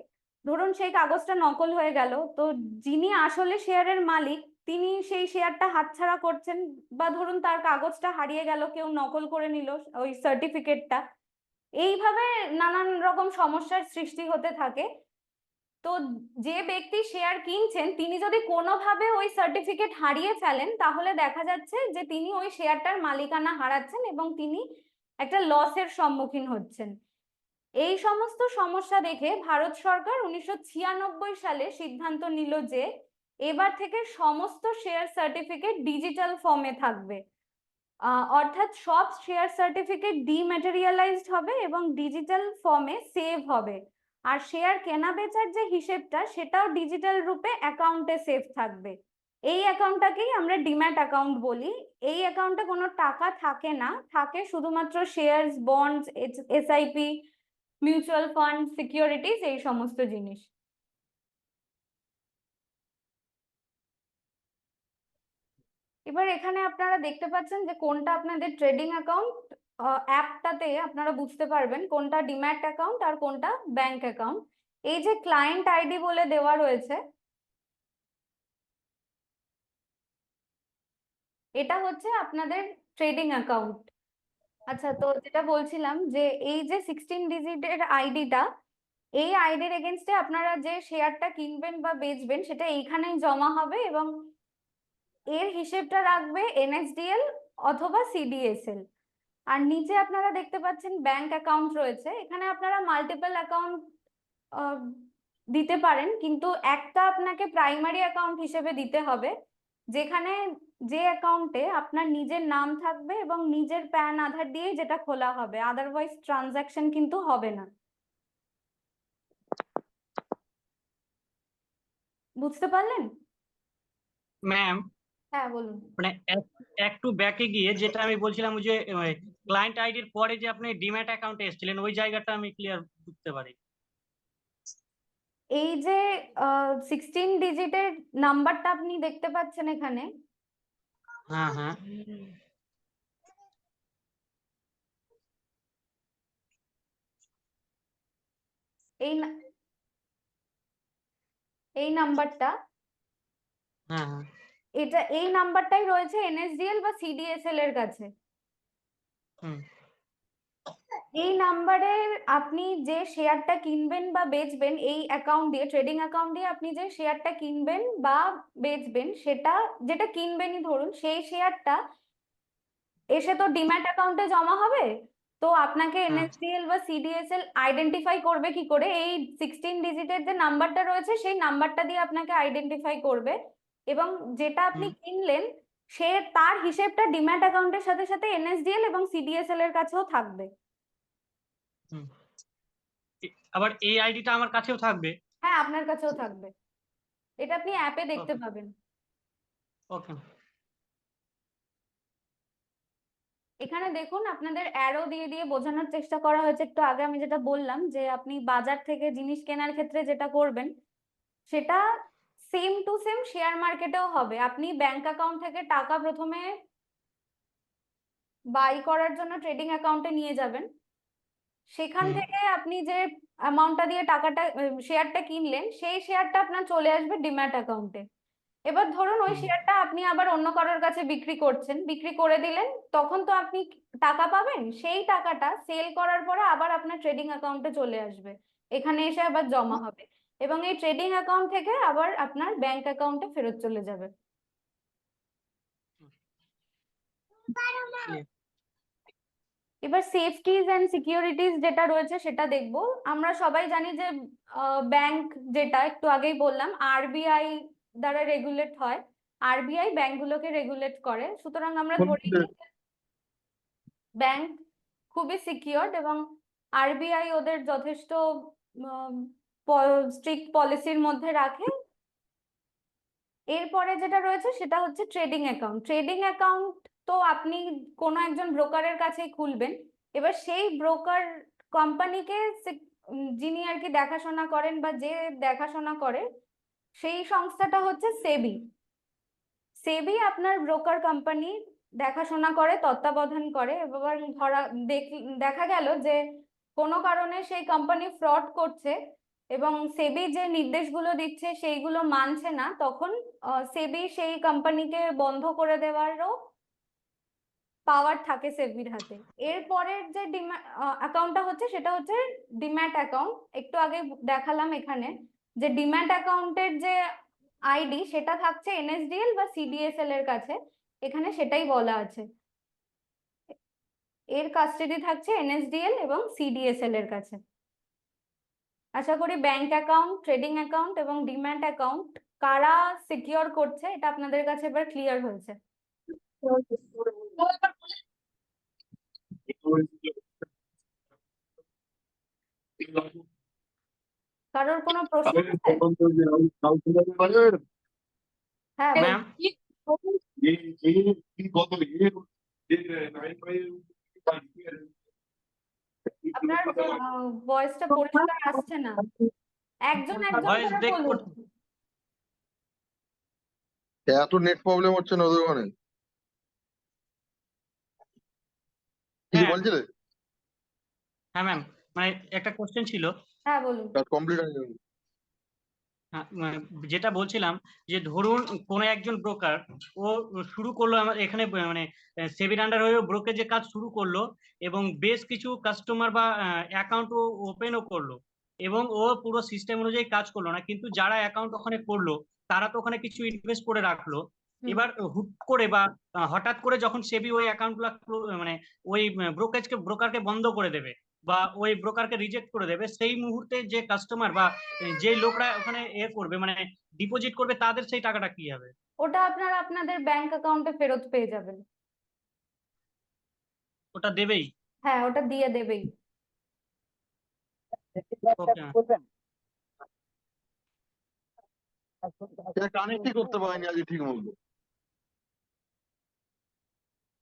ধরুন সেই কাগজটা নকল হয়ে গেল, তো যিনি আসলে শেয়ারের মালিক তিনি সেই শেয়ারটা হাতছাড়া করছেন, বা ধরুন তার কাগজটা হারিয়ে গেল, কেউ নকল করে নিল ওই সার্টিফিকেটটা। এইভাবে নানান রকম সমস্যার সৃষ্টি হতে থাকে। তো যে ব্যক্তি শেয়ার কিনছেন তিনি যদি কোনোভাবে ওই সার্টিফিকেট হারিয়ে ফেলেন, তাহলে দেখা যাচ্ছে যে তিনি ওই শেয়ারটার মালিকানা হারাচ্ছেন এবং তিনি একটা লসের সম্মুখীন হচ্ছেন। এই সমস্ত সমস্যা দেখে ভারত সরকার 1996 সালে সিদ্ধান্ত নিল যে এবার থেকে সমস্ত শেয়ার সার্টিফিকেট ডিজিটাল ফর্মে থাকবে। অর্থাৎ সব শেয়ার সার্টিফিকেট ডিম্যাটেরিয়ালাইজড হবে এবং ডিজিটাল ফর্মে সেভ হবে। আর শেয়ার কেনা বেচার যে হিসেবটা, সেটাও ডিজিটাল রূপে অ্যাকাউন্টে সেভ থাকবে। এই অ্যাকাউন্টটাকেই আমরা ডিম্যাট অ্যাকাউন্ট বলি। এই অ্যাকাউন্টে কোনো টাকা থাকে না, থাকে শুধুমাত্র shares, bonds, SIP, mutual fund, securities, এই সমস্ত জিনিস। এবার এখানে আপনারা দেখতে পাচ্ছেন যে কোনটা আপনাদের ট্রেডিং অ্যাকাউন্ট। অ্যাপটাতে আপনারা বুঝতে পারবেন কোনটা ডিম্যাট অ্যাকাউন্ট আর কোনটা ব্যাংক অ্যাকাউন্ট। এই যে ক্লায়েন্ট আইডি বলে দেওয়া রয়েছে, এটা হচ্ছে আপনাদের ট্রেডিং অ্যাকাউন্ট। আচ্ছা, তো যেটা বলছিলাম যে এই যে 16 ডিজিটের আইডিটা, এই আইডির এগেনস্টে আপনারা যে শেয়ারটা কিনবেন বা বেচবেন সেটা এইখানেই জমা হবে এবং এর হিসেবটা রাখবে এনএসডিএল অথবা সিডিএসএল। আর নিচে আপনারা দেখতে পাচ্ছেন ব্যাংক অ্যাকাউন্ট রয়েছে। এখানে আপনারা মাল্টিপল অ্যাকাউন্ট দিতে পারেন, কিন্তু একটা আপনাকে প্রাইমারি অ্যাকাউন্ট হিসেবে দিতে হবে, যেখানে যে অ্যাকাউন্টে আপনার নিজের নাম থাকবে এবং নিজের প্যান আধার দিয়ে যেটা খোলা হবে, আদারওয়াইজ ট্রানজাকশন কিন্তু হবে না। বুঝতে পারলেন? ম্যাম, হ্যাঁ, বলুন। মানে একটু ব্যাকে গিয়ে যেটা আমি বলছিলাম, ওই যে ক্লায়েন্ট আইডির পরে যে আপনি ডিম্যাট অ্যাকাউন্টে এসেছিলেন, ওই জায়গাটা আমি ক্লিয়ার বুঝতে পারি। এই যে 16 ডিজিটের নাম্বারটা আপনি দেখতে পাচ্ছেন এখানে, হ্যাঁ, হ্যাঁ। এই এই নাম্বারটা, হ্যাঁ, হ্যাঁ। এই নাম্বারটাই রয়েছে এনএসডিএল বা সিডিএসএল এর কাছে। হুম। এই নাম্বারে আপনি যে শেয়ারটা কিনবেন বা বেচবেন, এই অ্যাকাউন্ট দিয়ে, ট্রেডিং অ্যাকাউন্ট দিয়ে আপনি যে শেয়ারটা কিনবেন বা বেচবেন, সেটা যেটা কিনবেনই ধরুন, সেই শেয়ারটা এসে তো ডিম্যাট অ্যাকাউন্টে জমা হবে। তো আপনাকে হ্যাঁ এনএসডিএল বা সিডিএসএল আইডেন্টিফাই করবে কি করে? এই 16 ডিজিটের যে নাম্বারটা রয়েছে সেই নাম্বারটা দিয়ে আপনাকে আইডেন্টিফাই করবে, এবং যেটা আপনি হুম কিনলেন সে তার হিসেবটা ডিম্যাট অ্যাকাউন্টের সাথে সাথে এনএসডিএল এবং সিডিএসএল এর কাছেও থাকবে। হুম আবার এই আইডিটা আমার কাছেও থাকবে। হ্যাঁ, আপনার কাছেও থাকবে। এটা আপনি অ্যাপে দেখতে ওকে পাবেন। ওকে এখানে দেখুন, আপনাদের অ্যারো দিয়ে দিয়ে বোঝানোর চেষ্টা করা হয়েছে। একটু আগে আমি যেটা বললাম যে আপনি বাজার থেকে জিনিস কেনার ক্ষেত্রে যেটা করবেন, সেটা সেম টু সেম শেয়ার মার্কেটেও হবে। আপনি ব্যাংক অ্যাকাউন্ট থেকে টাকা প্রথমে বাই করার জন্য ট্রেডিং অ্যাকাউন্টে নিয়ে যাবেন, সেখান হুম থেকে আপনি যে অ্যামাউন্টটা দিয়ে টাকাটা শেয়ারটা কিনলেন, সেই শেয়ারটা আপনার চলে আসবে ডিম্যাট অ্যাকাউন্টে। এবার ধরুন ওই হুম শেয়ারটা আপনি আবার অন্য কারোর কাছে বিক্রি করছেন, বিক্রি করে দিলেন, তখন তো আপনি টাকা পাবেন। সেই টাকাটা সেল করার পরে আবার আপনার ট্রেডিং অ্যাকাউন্টে চলে আসবে, এখানে এসে আবার জমা হবে, এবং এই ট্রেডিং অ্যাকাউন্ট থেকে আবার আপনার ব্যাংক অ্যাকাউন্টে ফেরত চলে যাবে। clear। এবার সেফটিজ অ্যান্ড সিকিউরিটিজ যেটা রয়েছে সেটা দেখবো। আমরা সবাই জানি যে ব্যাংক, যেটা একটু আগেই বললাম, আরবিআই দ্বারা রেগুলেট হয়। আরবিআই ব্যাংকগুলোকে রেগুলেট করে, সুতরাং আমরা ধরি ব্যাংক খুবই সিকিউরড, এবং আরবিআই ওদের যথেষ্ট স্ট্রিক্ট পলিসির মধ্যে রাখে। এরপরে যেটা রয়েছে সেটা হচ্ছে ট্রেডিং অ্যাকাউন্ট। ট্রেডিং অ্যাকাউন্ট তো আপনি কোনো একজন ব্রোকারের কাছেই খুলবেন। এবার সেই ব্রোকার কোম্পানিকে, যিনি আর কি দেখাশোনা করেন বা যে দেখাশোনা করে, সেই সংস্থাটা হচ্ছে সেবি। সেবি আপনার ব্রোকার কোম্পানি দেখাশোনা করে, তত্ত্বাবধান করে। এবার দেখা গেল যে কোনো কারণে সেই কোম্পানি ফ্রড করছে এবং সেবি যে নির্দেশগুলো দিচ্ছে সেইগুলো মানছে না, তখন সেবি সেই কোম্পানিকে বন্ধ করে দেওয়ারও পাওয়ার থাকে সেবির হাতে। এরপরের যে অ্যাকাউন্টটা হচ্ছে সেটা হচ্ছে ডিম্যাট অ্যাকাউন্ট। একটু আগে দেখালাম এখানে যে ডিম্যাট অ্যাকাউন্টের যে আইডি সেটা থাকছে এনএসডিএল বা সিডিএসএল এর কাছে, এখানে সেটাই বলা আছে। এর কাস্টডি থাকছে এনএসডিএল এবং সিডিএসএল এর কাছে। আশা করি ব্যাংক অ্যাকাউন্ট, ট্রেডিং অ্যাকাউন্ট এবং ডিম্যাট অ্যাকাউন্ট কারা সিকিউর করছে এটা আপনাদের কাছে এবার ক্লিয়ার হয়েছে। কারোর কোনো প্রশ্ন আছে? হ্যাঁ, ম্যাম আপনার ভয়েসটা পরিষ্কার আসছে না, একজন একজন ভয়েস করে ব্রেক বলুন। এত নেট প্রবলেম হচ্ছে না ওদের ওখানে? কিছু হ্যাঁ বলছিলে? হ্যাঁ ম্যাম, মানে একটা কোশ্চেন ছিল। হ্যাঁ, বলুন। কাজ কমপ্লিট হয়নি। হ্যাঁ, যেটা বলছিলাম যে ধরুন কোন একজন ব্রোকার ও শুরু করলো আমার এখানে মানে সেবির আন্ডার হয়ে ব্রোকেজের কাজ শুরু করলো, এবং বেশ কিছু কাস্টমার বা অ্যাকাউন্ট ও ওপেনও করলো, এবং ও পুরো সিস্টেম অনুযায়ী কাজ করলো না, কিন্তু যারা অ্যাকাউন্ট ওখানে করলো তারা তো ওখানে কিছু ইনভেস্ট করে রাখলো। হুম। এবার হুট করে বা হঠাৎ করে যখন সেবি ওই অ্যাকাউন্ট গুলা মানে ওই ব্রোকারকে বন্ধ করে দেবে বা ওই ব্রোকারকে রিজেক্ট করে দেবে, সেই মুহূর্তে যে কাস্টমার বা যে লোকরা ওখানে করবে মানে ডিপোজিট করবে, তাদের সেই টাকাটা কি হবে? ওটা আপনারা আপনাদের ব্যাংক অ্যাকাউন্টে ফেরত পেয়ে যাবেন। ওটা দেবেই? হ্যাঁ, ওটা দিয়ে দেবেই। ওকে বলবেন? কানেক্টই করতে পারিনি আজ ঠিক মতো।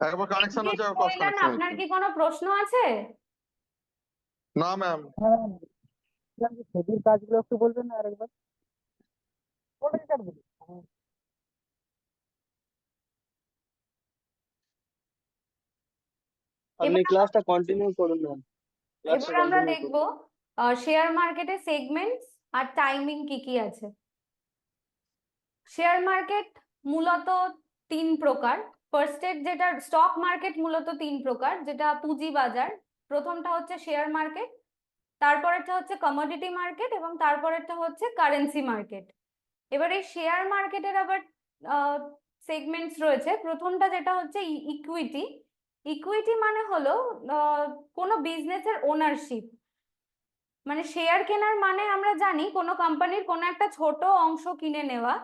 একবার কানেকশন জিজ্ঞেস হচ্ছে, ক্রস করলেন, কানেকশন আপনার হচ্ছে। কি কোনো প্রশ্ন আছে? না ম্যাম। হ্যাঁ, বলছিলাম যে সেদিন কাজগুলো একটু বলবেন না আরেকবার? বলে দিতে পারবেন? হ্যাঁ। আপনি এবার ক্লাসটা কন্টিনিউ করুন ম্যাম, ক্লাসটা এবার আমরা কন্টিনিউ দেখব করুন। শেয়ার মার্কেটে সেগমেন্টস আর টাইমিং কি কি আছে। শেয়ার মার্কেট মূলত তিন প্রকার। ফার্স্টের যেটা স্টক মার্কেট মূলত তিন প্রকার, যেটা পুঁজি বাজার, প্রথমটা হচ্ছে শেয়ার মার্কেট, তারপরেরটা হচ্ছে কমোডিটি মার্কেট এবং তারপরেরটা হচ্ছে কারেন্সি মার্কেট। এবার এই শেয়ার মার্কেটের আবার সেগমেন্টস রয়েছে। প্রথমটা যেটা হচ্ছে ইকুইটি। ইকুইটি মানে হলো কোনো বিজনেসের ওনারশিপ, মানে শেয়ার কেনার মানে আমরা জানি কোনো কোম্পানির কোনো একটা ছোট অংশ কিনে নেওয়া।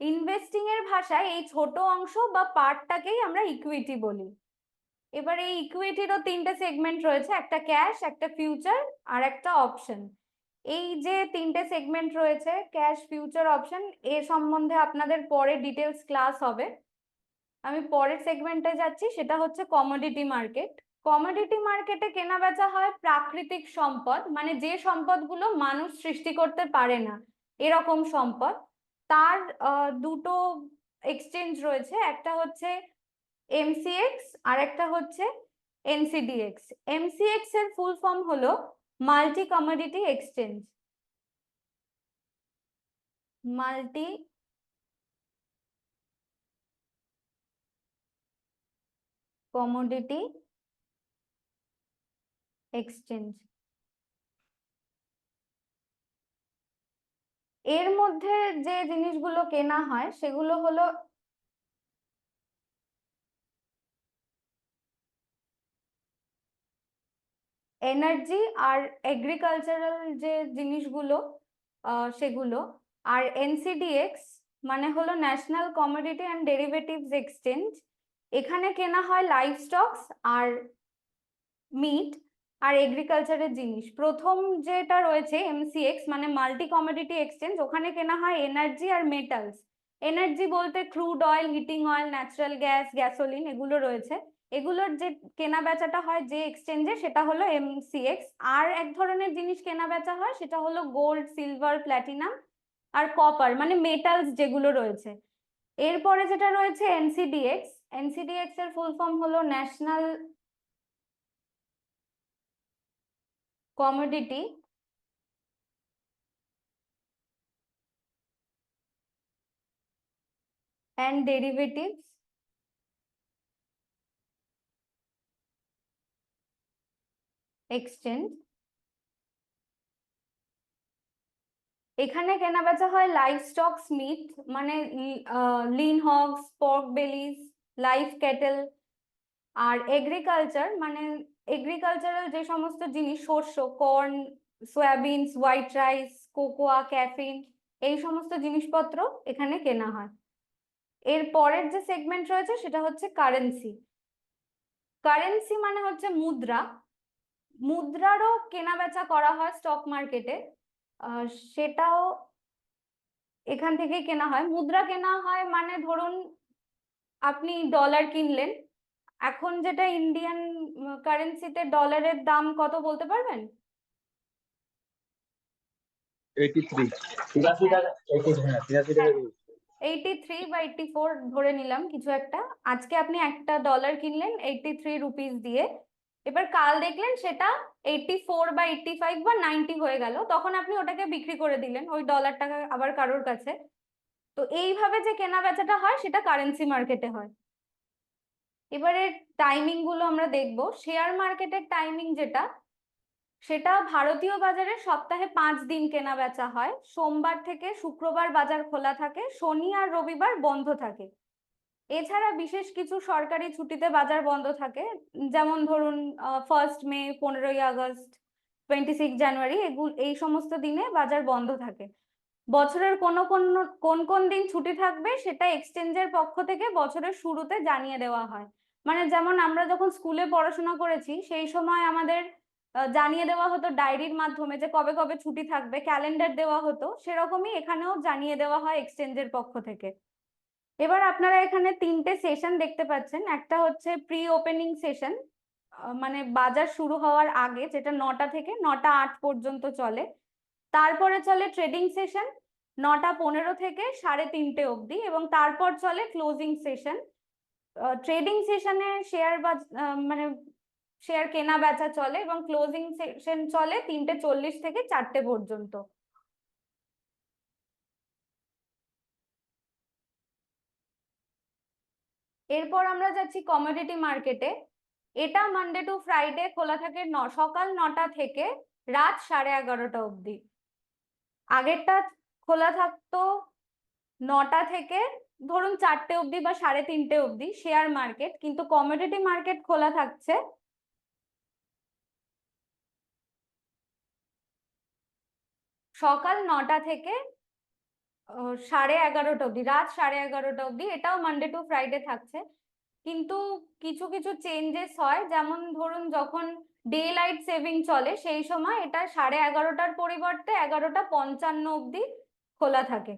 ইনভেস্টিং এর ভাষায় এই ছোট অংশ বা পার্টটাকেই আমরা ইকুইটি বলি। এবার এই ইকুইটিরও তিনটে সেগমেন্ট রয়েছে, একটা ক্যাশ, একটা ফিউচার আর একটা অপশন। এই যে তিনটে সেগমেন্ট রয়েছে ক্যাশ, ফিউচার, অপশন, এ সম্বন্ধে আপনাদের পরে ডিটেলস ক্লাস হবে। আমি পরের সেগমেন্টে যাচ্ছি, সেটা হচ্ছে কমোডিটি মার্কেট। কমোডিটি মার্কেটে কেনা বেচা হয় প্রাকৃতিক সম্পদ, মানে যে সম্পদগুলো মানুষ সৃষ্টি করতে পারে না এরকম সম্পদ। তার দুটো এক্সচেঞ্জ রয়েছে, একটা হচ্ছে এমসিএক্স আর একটা হচ্ছে এনসিডিএক্স। এমসিএক্স এর ফুল ফর্ম হলো multi commodity exchange. Multi commodity exchange. এর মধ্যে যে জিনিসগুলো কেনা হয় সেগুলো হলো এনার্জি আর এগ্রিকালচারাল যে জিনিসগুলো সেগুলো। আর এনসিডিএক্স মানে হলো national commodity and derivatives exchange. এখানে কেনা হয় লাইভ স্টকস আর মিট আর এগ্রিকালচারের জিনিস। প্রথম যেটা রয়েছে এমসিএক্স মানে মাল্টি কমোডিটি এক্সচেঞ্জ, ওখানে কেনা হয় এনার্জি আর মেটালস। এনার্জি বলতে crude oil, heating oil, natural gas, gasoline এগুলো রয়েছে। এগুলোর যে কেনা বেচাটা হয় যে এক্সচেঞ্জে সেটা হলো এমসিএক্স। আর এক ধরনের জিনিস কেনা বেচা হয় সেটা হলো গোল্ড, সিলভার, প্ল্যাটিনাম আর কপার, মানে মেটালস যেগুলো রয়েছে। এরপরে যেটা রয়েছে এনসিডিএক্স। এনসিডিএক্স এর ফুল ফর্ম হলো national commodity and derivatives exchange। এখানে কেনা বেচা হয় লাইভ স্টকস, মিট মানে lean hogs, pork bellies, live cattle. আর এগ্রিকালচার মানে এগ্রিকালচারাল যে সমস্ত জিনিস, শস্য, corn, soybeans, white rice, cocoa, caffeine, এই সমস্ত জিনিসপত্র এখানে কেনা হয়। এর পরের যে সেগমেন্ট রয়েছে সেটা হচ্ছে কারেন্সি। কারেন্সি মানে হচ্ছে মুদ্রা। মুদ্রারও কেনা বেচা করা হয় স্টক মার্কেটে, সেটাও এখান থেকেই কেনা হয়। মুদ্রা কেনা হয় মানে ধরুন আপনি ডলার কিনলেন, এখন যেটা ইন্ডিয়ান কারেন্সিতে ডলারের দাম কত বলতে পারবেন? 83। 83 টাকা, 83 টাকা। 83 বা 84 ধরে নিলাম কিছু একটা। আজকে আপনি একটা ডলার কিনলেন 83 রুপিস দিয়ে, এবার কাল দেখলেন সেটা 84 বা 85 বা 90 হয়ে গেল, তখন আপনি ওটাকে বিক্রি করে দিলেন ওই ডলারটাকে আবার কারোর কাছে। তো এইভাবে যে কেনা বেচাটা হয় সেটা কারেন্সি মার্কেটে হয়। এবারে টাইমিং গুলো আমরা দেখবো। শেয়ার মার্কেটের টাইমিং যেটা, সেটা ভারতীয় বাজারে সপ্তাহে 5 দিন কেনা বেচা হয়। সোমবার থেকে শুক্রবার বাজার খোলা থাকে, শনি আর রবিবার বন্ধ থাকে। এছাড়া বিশেষ কিছু সরকারি ছুটিতে বাজার বন্ধ থাকে, যেমন ধরুন 1 মে, 15 আগস্ট, 26 জানুয়ারি, এই সমস্ত দিনে বাজার বন্ধ থাকে। বছরের কোন কোন দিন ছুটি থাকবে সেটা এক্সচেঞ্জের পক্ষ থেকে বছরের শুরুতে জানিয়ে দেওয়া হয়। মানে যেমন আমরা যখন স্কুলে পড়াশোনা করেছি সেই সময় আমাদের জানিয়ে দেওয়া হতো ডায়েরির মাধ্যমে যে কবে কবে ছুটি থাকবে, ক্যালেন্ডার দেওয়া হতো, সেরকমই এখানেও জানিয়ে দেওয়া হয় এক্সচেঞ্জের পক্ষ থেকে। এবার আপনারা এখানে তিনটে সেশন দেখতে পাচ্ছেন। একটা হচ্ছে প্রি ওপেনিং সেশন, মানে বাজার শুরু হওয়ার আগে, যেটা 9টা থেকে 9টা 8 পর্যন্ত চলে। তারপরে চলে ট্রেডিং সেশন 9টা 15 থেকে 3:30 অবধি, এবং তারপর চলে ক্লোজিং সেশন। ট্রেডিং সেশনে মানে শেয়ার কেনা বেচা চলে, এবং ক্লোজিং সেশন চলে 3:40 থেকে 4টে পর্যন্ত। এরপর আমরা যাচ্ছি কমোডিটি মার্কেটে। এটা মানডে টু ফ্রাইডে খোলা থাকে সকাল 9টা থেকে রাত 11:30 অবধি। আগেরটা খোলা থাকতো 9টা থেকে ধরুন 4টে অবধি বা 3:30 অবধি শেয়ার মার্কেট, কিন্তু কমোডিটি মার্কেট খোলা থাকছে সকাল 9টা থেকে 11:30 অবধি, রাত 11:30 অবধি। এটাও মানডে টু ফ্রাইডে থাকছে, কিন্তু কিছু কিছু চেঞ্জেস হয়। যেমন ধরুন যখন ডে লাইট সেভিং চলে সেই সময় এটা 11:30টার পরিবর্তে 11:55 অবধি খোলা থাকে।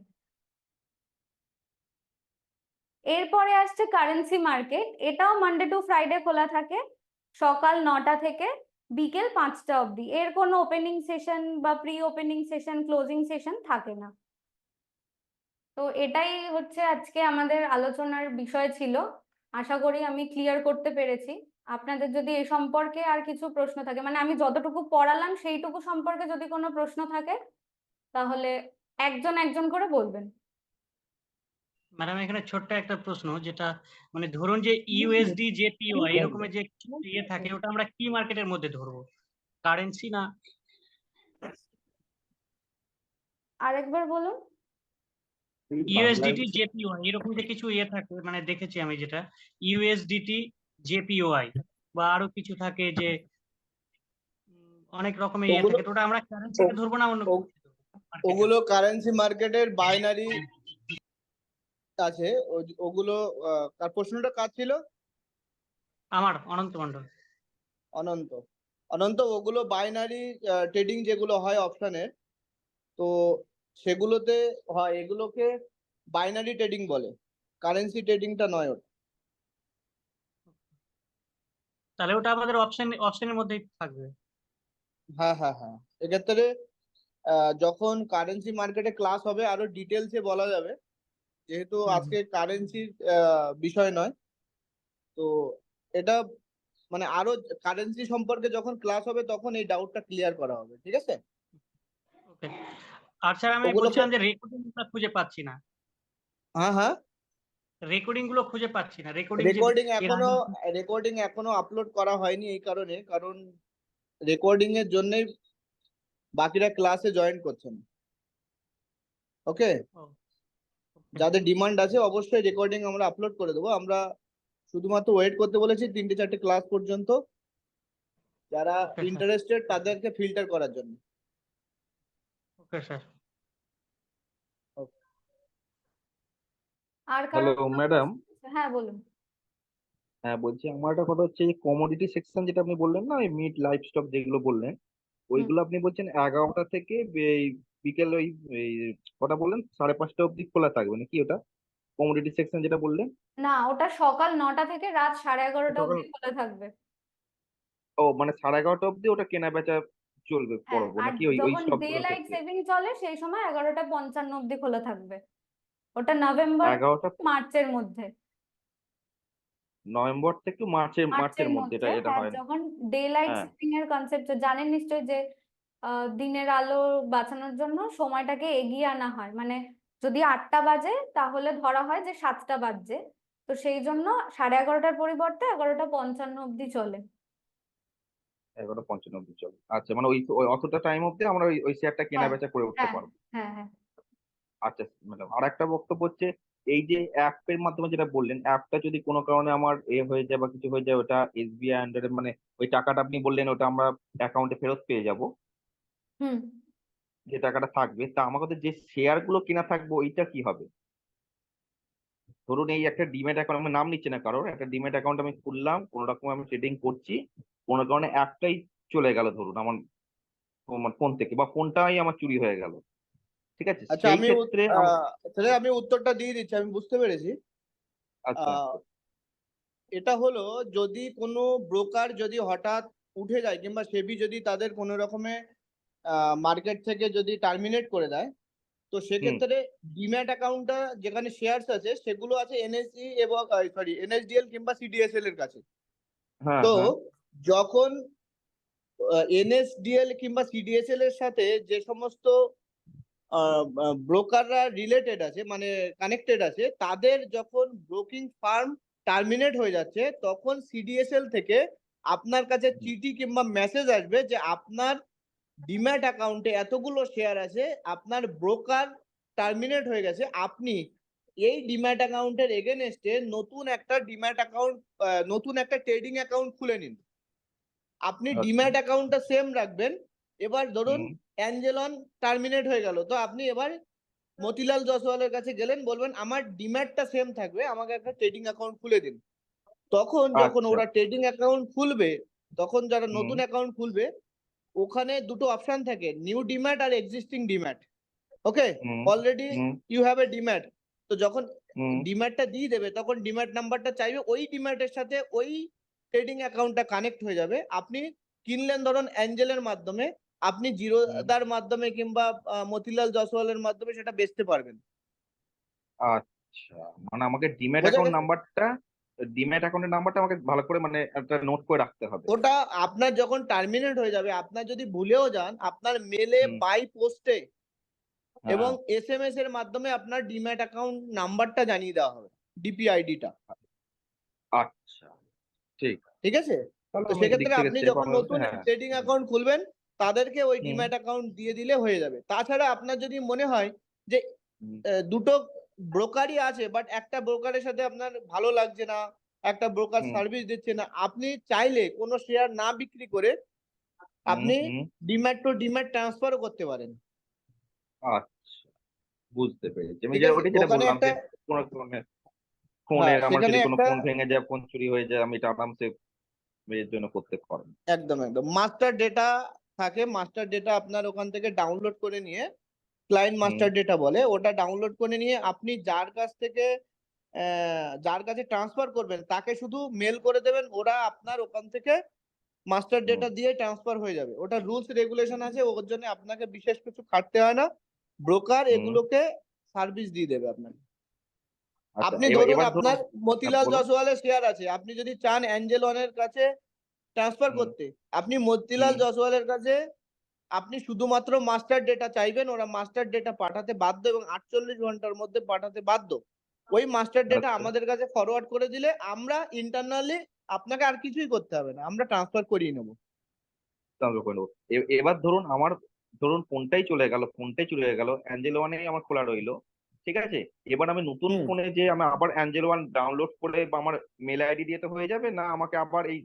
এরপরে আসছে কারেন্সি মার্কেট, এটাও মানডে টু ফ্রাইডে খোলা থাকে সকাল 9টা থেকে বিকেল 5টা অবধি। এর কোনো ওপেনিং সেশন বা pre opening session, closing session থাকে না। তো এটাই হচ্ছে আজকে আমাদের আলোচনার বিষয় ছিল। আশা করি আমি ক্লিয়ার করতে পেরেছি। আপনাদের যদি এ সম্পর্কে আর কিছু প্রশ্ন থাকে, মানে আমি যতটুকু পড়ালাম সেইটুকু সম্পর্কে যদি কোনো প্রশ্ন থাকে তাহলে একজন একজন করে বলবেন। ম্যাডাম এখানে ছোট্ট একটা প্রশ্ন, যেটা মানে ধরুন যে ইউএসডি জেপিওয়াই এরকমের যে ইয়ে থাকে, ওটা আমরা কি মার্কেটের মধ্যে ধরবো? কারেন্সি না? আরেকবার বলুন। ইউএসডিটি জেপিওয়াই এরকম যে কিছু ইয়ে থাকে, মানে দেখেছি আমি যেটা ইউএসডিটি জেপিওয়াই বা আরো কিছু থাকে যে অনেক রকমের ইয়ে ওগুলো থাকে, তো ওটা আমরা কারেন্সিতে ধরবো না অন্য ও- কিছু market এ? ওগুলো কারেন্সি মার্কেটের বাইনারি আছে। ওগুলো কার প্রশ্নটা কার ছিল? আমার অনন্ত মন্ডল। অনন্ত। অনন্ত, ওগুলো বাইনারি ট্রেডিং যেগুলো হয় অপশনের, তো সেগুলোতে হয়, এগুলোকে বাইনারি ট্রেডিং বলে, কারেন্সি ট্রেডিংটা নয় ওটা। তাহলে ওটা আমাদের অপশনের মধ্যেই থাকবে। হ্যাঁ হ্যাঁ হ্যাঁ, এক্ষেত্রে যখন কারেন্সি মার্কেটে ক্লাস হবে আরো ডিটেলসে বলা যাবে, যেহেতু হুম, আজকে কারেন্সির বিষয় নয়। তো এটা মানে আরো কারেন্সি সম্পর্কে যখন ক্লাস হবে তখন এই ডাউটটা ক্লিয়ার করা হবে, ঠিক আছে? ওকে। আর স্যার আমি ওগুলোকে বলছিলাম যে রেকর্ডিং খুঁজে পাচ্ছি না, হ্যাঁ হ্যাঁ, রেকর্ডিং গুলো খুঁজে পাচ্ছি না, রেকর্ডিং যে রেকর্ডিং এর এখনো আগে। রেকর্ডিং এখনো আপলোড করা হয়নি এই কারণে, কারণ রেকর্ডিং এর জন্যই বাকিরা ক্লাসে জয়েন করছেন। ওকে, ও, okay. যাদের ডিমান্ড আছে অবশ্যই রেকর্ডিং আমরা আপলোড করে দেবো। আমরা শুধুমাত্র ওয়েট করতে বলেছি 3টে 4টে ক্লাস পর্যন্ত, যারা Okay, sir. ইন্টারেস্টেড তাদেরকে ফিল্টার করার জন্য। Okay sir. আর হ্যালো কারো ম্যাডাম। হ্যাঁ বলুন। হ্যাঁ বলছি, আমার একটা কথা হচ্ছে, কমোডিটি সেকশন যেটা আপনি বললেন না, এই মিট লাইভ স্টক যেগুলো বললেন, হুম। ওইগুলো আপনি বলছেন 11টা থেকে এই বিকেল ওই এই কটা বললেন 5:30 অবধি খোলা থাকবে নাকি ওটা? কমোডিটি সেকশন যেটা বললেন। না, ওটা সকাল 9টা থেকে রাত 11:30 সকাল, অবধি খোলা থাকবে। ও মানে 11:30 অবধি ওটা কেনা বেচা চলবে হ্যাঁ, পরব আর নাকি ওই ওই যখন স্টক ডে গুলোর লাইট ক্ষেত্রে? সেভিং চলে সেই সময় 11:55 অবধি খোলা থাকবে। ওটা নভেম্বর 11টা মার্চের মধ্যে। নভেম্বর থেকে মার্চের মার্চের মধ্যে মধ্যে, এটা এটা হ্যাঁ, হয় না? যখন ডে লাইট হ্যাঁ, সেভিং এর কনসেপ্ট জানেন নিশ্চয়ই যে দিনের আলো বাঁচানোর জন্য সময়টাকে এগিয়ে আনা হয়। মানে যদি 8টা বাজে তাহলে ধরা হয় যে 7টা বাজছে, তো সেই জন্য 11:30টার পরিবর্তে 11:55 অবধি চলে। 11:55 অবধি চলে। আচ্ছা, মানে ওই ওই অতটা টাইম অবধি আমরা ওই ওই শেয়ারটা কেনা হ্যাঁ বেচা করে উঠতে হ্যাঁ পারবো। হ্যাঁ হ্যাঁ। আচ্ছা ম্যাডাম, আর একটা বক্তব্য হচ্ছে, এই যে অ্যাপের মাধ্যমে যেটা বললেন, অ্যাপটা যদি কোনো কারণে আমার হয়ে যায় বা কিছু হয়ে যায়, ওটা এসবিআই আন্ডারে, মানে ওই টাকাটা আপনি বললেন ওটা আমরা অ্যাকাউন্টে ফেরত পেয়ে যাব, হুম। যে টাকাটা থাকবে, তা আমাদের যে শেয়ার গুলো কেনা থাকবে ওইটা কি হবে? ধরুন এই একটা ডিমেট অ্যাকাউন্ট, আমি নাম নিচ্ছি না কারোর, একটা ডিমেট অ্যাকাউন্ট আমি খুললাম, কোনো রকম আমি ট্রেডিং করছি, কোনো কারণে অ্যাপটাই চলে গেল ধরুন আমার আমার ফোন থেকে, বা ফোনটাই আমার চুরি হয়ে গেল, ঠিক আছে, আচ্ছা, সেই ক্ষেত্রে তাহলে আমি উত্তরটা দিয়ে দিচ্ছি, আমি বুঝতে পেরেছি। আচ্ছা। আহ, এটা হলো, যদি কোনো ব্রোকার যদি হঠাৎ উঠে যায় কিংবা সেবি যদি তাদের কোনো রকমে মার্কেট থেকে যদি টার্মিনেট করে দেয়, তো হুম। সেক্ষেত্রে ডিম্যাট অ্যাকাউন্টটা যেখানে শেয়ারস আছে সেগুলো আছে এনএসই এবং সরি এনএসডিএল কিংবা সিডিএসএল এর কাছে। হ্যাঁ তো হ্যাঁ। যখন এনএসডিএল কিংবা সিডিএসএল এর সাথে যে সমস্ত ব্রোকাররা রিলেটেড আছে, মানে কানেক্টেড আছে, তাদের যখন ব্রোকিং ফার্ম টার্মিনেট হয়ে যাচ্ছে, তখন সিডিএসএল থেকে আপনার কাছে চিঠি কিংবা মেসেজ আসবে যে আপনার ডিম্যাট অ্যাকাউন্টে এতগুলো শেয়ার আছে, আপনার ব্রোকার টার্মিনেট হয়ে গেছে, আপনি এই ডিম্যাট অ্যাকাউন্টের এগেনস্টে নতুন একটা ডিম্যাট অ্যাকাউন্ট, নতুন একটা ট্রেডিং অ্যাকাউন্ট খুলে নিন। আপনি আচ্ছা। ডিম্যাট অ্যাকাউন্টটা সেম রাখবেন। এবার ধরুন হুম, অ্যাঞ্জেলন টার্মিনেট হয়ে গেল, তো আপনি এবার মতিলাল জসওয়ালের কাছে গেলেন, বলবেন আমার ডিম্যাটটা সেম থাকবে, আমাকে একটা ট্রেডিং অ্যাকাউন্ট খুলে দিন। তখন যখন আচ্ছা। ওরা ট্রেডিং অ্যাকাউন্ট খুলবে, তখন যারা হুম, নতুন অ্যাকাউন্ট খুলবে, ওখানে দুটো অপশন থাকে, নিউ ডিম্যাট আর existing demat. Okay, hmm, already hmm, you have a demat. তো যখন হুম, ডিম্যাটটা দিয়ে দেবে, তখন ডিম্যাট নাম্বারটা চাইবে, ওই ডিম্যাটের সাথে ওই ট্রেডিং অ্যাকাউন্টটা কানেক্ট হয়ে যাবে। আপনি কিনলেন ধরুন অ্যাঞ্জেলের মাধ্যমে, আপনি হুম। জিরোদার মাধ্যমে কিংবা মতিলাল জসওয়ালের মাধ্যমে সেটা বেচতে পারবেন। আচ্ছা, মানে আমাকে বোঝা গেছে? ডিম্যাট অ্যাকাউন্টের নাম্বারটা আমাকে ভালো করে মানে একটা নোট করে রাখতে হবে। ওটা আপনার যখন টার্মিনেট হয়ে যাবে, আপনার যদি ভুলেও যান, আপনার মেলে, হুম, বাই পোস্টে এবং হ্যাঁ, এসএমএস এর মাধ্যমে আপনার ডিম্যাট অ্যাকাউন্ট নাম্বারটা জানিয়ে দেওয়া হবে, ডিপিআইডিটা। আচ্ছা, ঠিক আছে। ঠিক আছে? তাহলে তো আমি এদিক সেক্ষেত্রে থেকে আপনি সেফ যখন হবে বলতে, নতুন হ্যাঁ। ট্রেডিং হুম, অ্যাকাউন্ট খুলবেন, তাদেরকে ওই হুম, ডিম্যাট অ্যাকাউন্ট দিয়ে দিলে হয়ে যাবে। তাছাড়া আপনার যদি মনে হয় যে হুম, দুটো ব্রোকারই আছে, বাট একটা ব্রোকারের সাথে আপনার ভালো লাগছে না, একটা ব্রোকার হুম, সার্ভিস দিচ্ছে না, আপনি চাইলে কোনো শেয়ার না বিক্রি করে হুম, আপনি হুম। ডিম্যাট টু ডিম্যাট ট্রান্সফারও করতে পারেন। আচ্ছা, বুঝতে পেরেছি। আমি ঠিক যে আছে, ওটাই যেটা ওখানে বললাম একটা, যে কোনো হ্যাঁ ফোনের আমার সেখানে যদি কোনো একটা, ফোন ভেঙে যায়, ফোন চুরি হয়ে যায়, আমি এটা আরামসে এর জন্য করতে পারবো। একদম একদম মাস্টার ডেটা থাকে, মাস্টার ডেটা আপনার ওখান থেকে ডাউনলোড করে নিয়ে, ক্লায়েন্ট হুম, মাস্টার ডেটা বলে, ওটা ডাউনলোড করে নিয়ে আপনি যার কাছ থেকে যার কাছে ট্রান্সফার করবেন তাকে শুধু মেল করে দেবেন, ওরা আপনার ওখান থেকে মাস্টার হুম। ডেটা দিয়ে ট্রান্সফার হয়ে যাবে। ওটা রুলস রেগুলেশন আছে, ওর জন্য আপনাকে বিশেষ কিছু খাটতে হয় না, ব্রোকার হুম। এগুলোকে সার্ভিস দিয়ে দেবে আপনাকে। আচ্ছা, আপনি এবার ধরুন এবার ধরুন, আপনার হ্যাঁ মতিলাল বলুন। জসওয়ালের শেয়ার আছে, আপনি যদি চান অ্যাঞ্জেল ওয়ানের কাছে ট্রান্সফার হুম, করতে, আপনি মতিলাল হুম। জসওয়ালের কাছে আপনি শুধুমাত্র মাস্টার ডেটা চাইবেন, ওরা মাস্টার ডেটা পাঠাতে বাধ্য এবং 48 ঘন্টার মধ্যে পাঠাতে বাধ্য। ওই মাস্টার ডেটা আচ্ছা, আমাদের কাছে ফরওয়ার্ড করে দিলে আমরা ইন্টারনালি, আপনাকে আর কিছুই করতে হবে না, আমরা ট্রান্সফার করিয়ে নেবো। তাহলে করে নেবো। এবার ধরুন আমার, ধরুন ফোনটাই চলে গেল, অ্যাঞ্জেল ওয়ানেই আমার খোলা রইলো, ঠিক আছে। এবার আমি নতুন হুম। ফোনে যে আমি আবার অ্যাঞ্জেল ওয়ান ডাউনলোড করে বা আমার মেল আইডি দিয়ে তো হয়ে যাবে না, আমাকে আবার এই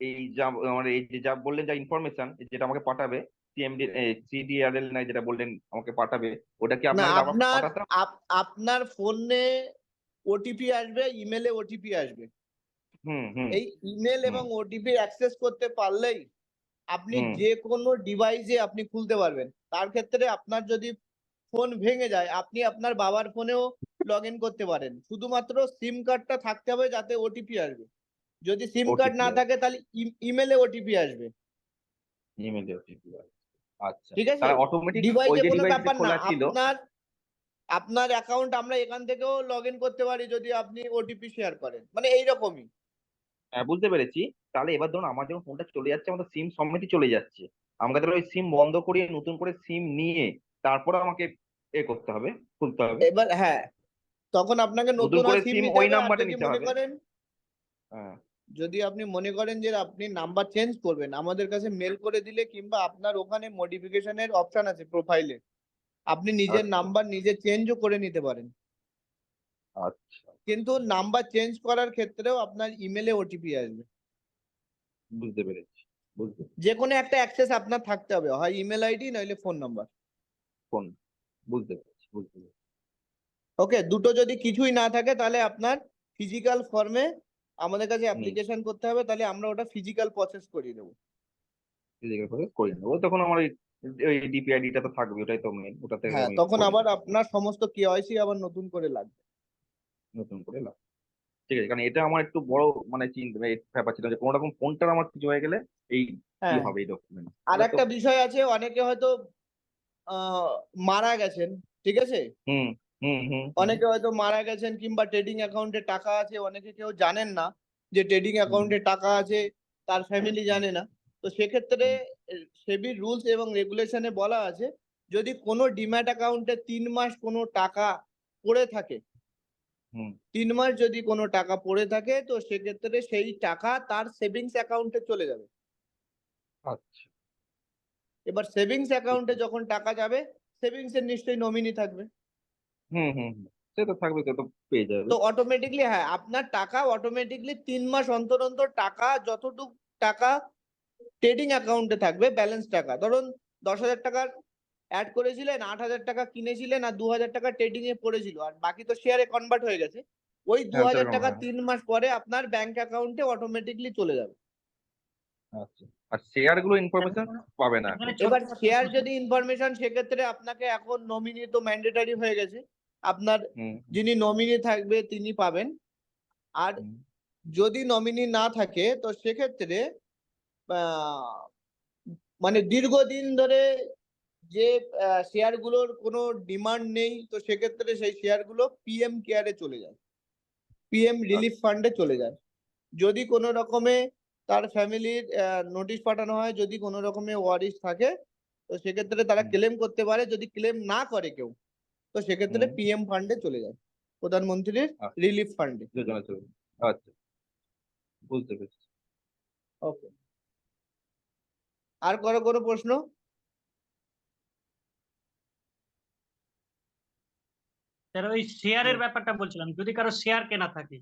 এই যা আমার এই যে যা বললেন, যা ইনফরমেশন যেটা আমাকে পাঠাবে, সিএমডি সিডিআরএল নাই যেটা বললেন আমাকে পাঠাবে, ওটা কি না, আপনাকে আবার আপনার পাঠাতে হবে? আপনার ফোনে ওটিপি আসবে, ইমেলে ওটিপি আসবে। হুম, হুম, এই ইমেল হুম, এবং ওটিপি অ্যাক্সেস করতে পারলেই আপনি হুম। যে কোনো ডিভাইসে আপনি খুলতে পারবেন। তার ক্ষেত্রে আপনার যদি ফোন ভেঙে যায়, আপনি আপনার বাবার ফোনেও লগ ইন করতে পারেন, শুধুমাত্র সিম কার্ডটা থাকতে হবে যাতে ওটিপি আসবে। যদি সিম কার্ড ওটিপি না আছে, থাকে তাহলে ইমেলে ওটিপি আসবে। ইমেলে ওটিপি আছে। আচ্ছা, ঠিক আছে, তাহলে অটোমেটিক ওই ডিভাইসে যে কোনো ডিভাইস ব্যাপার না, খোলা ছিল। আপনার আপনার অ্যাকাউন্ট আমরা এখান থেকেও লগ ইন করতে পারি যদি আপনি ওটিপি শেয়ার করেন, মানে এইরকমই। হ্যাঁ, বুঝতে পেরেছি। তাহলে এবার ধরুন আমার যখন ফোনটা চলে যাচ্ছে, আমাদের সিম সমেতই চলে যাচ্ছে, আমাকে তাহলে ওই সিম বন্ধ করিয়ে নতুন করে সিম নিয়ে তারপরে আমাকে এ করতে হবে, খুলতে হবে। এবার হ্যাঁ, তখন আপনাকে নতুন নতুন করে আর সিম সিম নিতে ওই হবে। আর নাম্বারে যদি নিতে মনে হবে। করেন, হ্যাঁ। যদি আপনি মনে করেন যে আপনি নাম্বার চেঞ্জ করবেন, আমাদের কাছে মেল করে দিলে কিংবা আপনার ওখানে মডিফিকেশনের অপশন আছে প্রোফাইলে, আপনি নিজের আচ্ছা, নাম্বার নিজে চেঞ্জও করে নিতে পারেন। আচ্ছা, কিন্তু নাম্বার চেঞ্জ করার ক্ষেত্রেও আপনার ইমেলে ওটিপি আসবে। বুঝতে পেরেছি, বুঝতে যে কোনো একটা অ্যাক্সেস আপনার থাকতে হবে, হয় ইমেল আইডি নইলে ফোন নাম্বার। ফোন, বুঝতে পেরেছি, বুঝতে পেরেছি। ওকে, দুটো যদি কিছুই না থাকে তাহলে আপনার ফিজিক্যাল ফর্মে আমাদের কাছে হুম, অ্যাপ্লিকেশন করতে হবে, তাহলে আমরা ওটা ফিজিক্যাল প্রসেস করিয়ে দেবো। ফিজিক্যাল করে করে নেবো, তখন আমার ওই ডিপিআইডিটা তো থাকবে, ওটাই তো মেন, ওটাতে হ্যাঁ, আমি তখন করে আবার নেবো আপনার সমস্ত কেওয়াইসি আবার নতুন করে লাগবে। নতুন করে। ঠিক আছে, কারণ এটা আমার একটু বড় মানে চিন্তা ব্যাপার ছিল যে কোনো রকম ফোনটার আমার কিছু হয়ে গেলে এই কি হ্যাঁ, হবে এই ডকুমেন্ট, আর তাহলে তো। একটা বিষয় আছে, অনেকে হয়তো মারা গেছেন, ঠিক আছে, হুম, হুম, হুম, হুম, অনেকে হয়তো মারা গেছেন কিংবা ট্রেডিং অ্যাকাউন্টে টাকা আছে, অনেকে কেউ জানেন না যে ট্রেডিং হুম, অ্যাকাউন্টে টাকা আছে, তার ফ্যামিলি হুম, জানে না। তো সেক্ষেত্রে হুম, সেবির রুলস এবং রেগুলেশনে বলা আছে, যদি কোনো ডিম্যাট অ্যাকাউন্টে 3 মাস কোনো টাকা পড়ে থাকে, হুম 3 মাস যদি কোনো টাকা পড়ে থাকে তো সেক্ষেত্রে সেই টাকা তার সেভিংস অ্যাকাউন্টে চলে যাবে। আচ্ছা এবার সেভিংস অ্যাকাউন্টে যখন টাকা যাবে, সেভিংস এর নিশ্চয়ই নমিনি থাকবে। সে তো থাকবে, সে তো পেয়ে যাবে। তো অটোমেটিকলি হ্যাঁ, আপনার টাকা অটোমেটিকলি 3 মাস অন্তর অন্তর টাকা যতটুকু টাকা ট্রেডিং অ্যাকাউন্টে থাকবে ব্যালেন্স টাকা, ধরুন 10,000 টাকার অ্যাড করেছিলেন, 8,000 টাকা কিনেছিলেন আর 2,000 টাকা ট্রেডিং এ পড়েছিল, আর বাকি তো শেয়ারে কনভার্ট হয়ে গেছে। ওই হ্যাঁ 2,000 সেরকম, টাকা হ্যাঁ 3 মাস পরে আপনার ব্যাংক অ্যাকাউন্টে অটোমেটিকলি চলে যাবে। আচ্ছা। আর শেয়ার গুলো তাহলে ইনফরমেশন পাবে না এখানে এখন। এবার ছোট্ট একটা শেয়ার প্রশ্ন। যদি ইনফরমেশন, সেক্ষেত্রে আপনাকে এখন নমিনি তো ম্যান্ডেটরি হয়ে গেছে, আপনার হুম যিনি নমিনি থাকবে তিনি পাবেন। আর হুম, যদি নমিনি না থাকে তো সেক্ষেত্রে আহ, মানে দীর্ঘদিন ধরে যে শেয়ার গুলোর কোনো ডিমান্ড নেই, তো সেক্ষেত্রে সেই শেয়ার গুলো পিএম কেয়ারে চলে যায়, পিএম রিলিফ ফান্ডে চলে যায়। যদি কোনো রকমে তার ফ্যামিলির নোটিশ পাঠানো হয়, যদি কোনো রকমে ওয়ারিশ থাকে, তো সেক্ষেত্রে তারা হুম, ক্লেম করতে পারে। যদি ক্লেম না করে কেউ, তো সেক্ষেত্রে হুম, পিএম ফান্ডে চলে যায়, প্রধানমন্ত্রীর আচ্ছা, রিলিফ ফান্ডে। যোজনা চলবে। আচ্ছা, বুঝতে পেরেছি। ওকে, আর কোনো প্রশ্ন? স্যার ওই শেয়ারের ব্যাপারটা বলছিলাম, যদি কারো শেয়ার কেনা থাকে।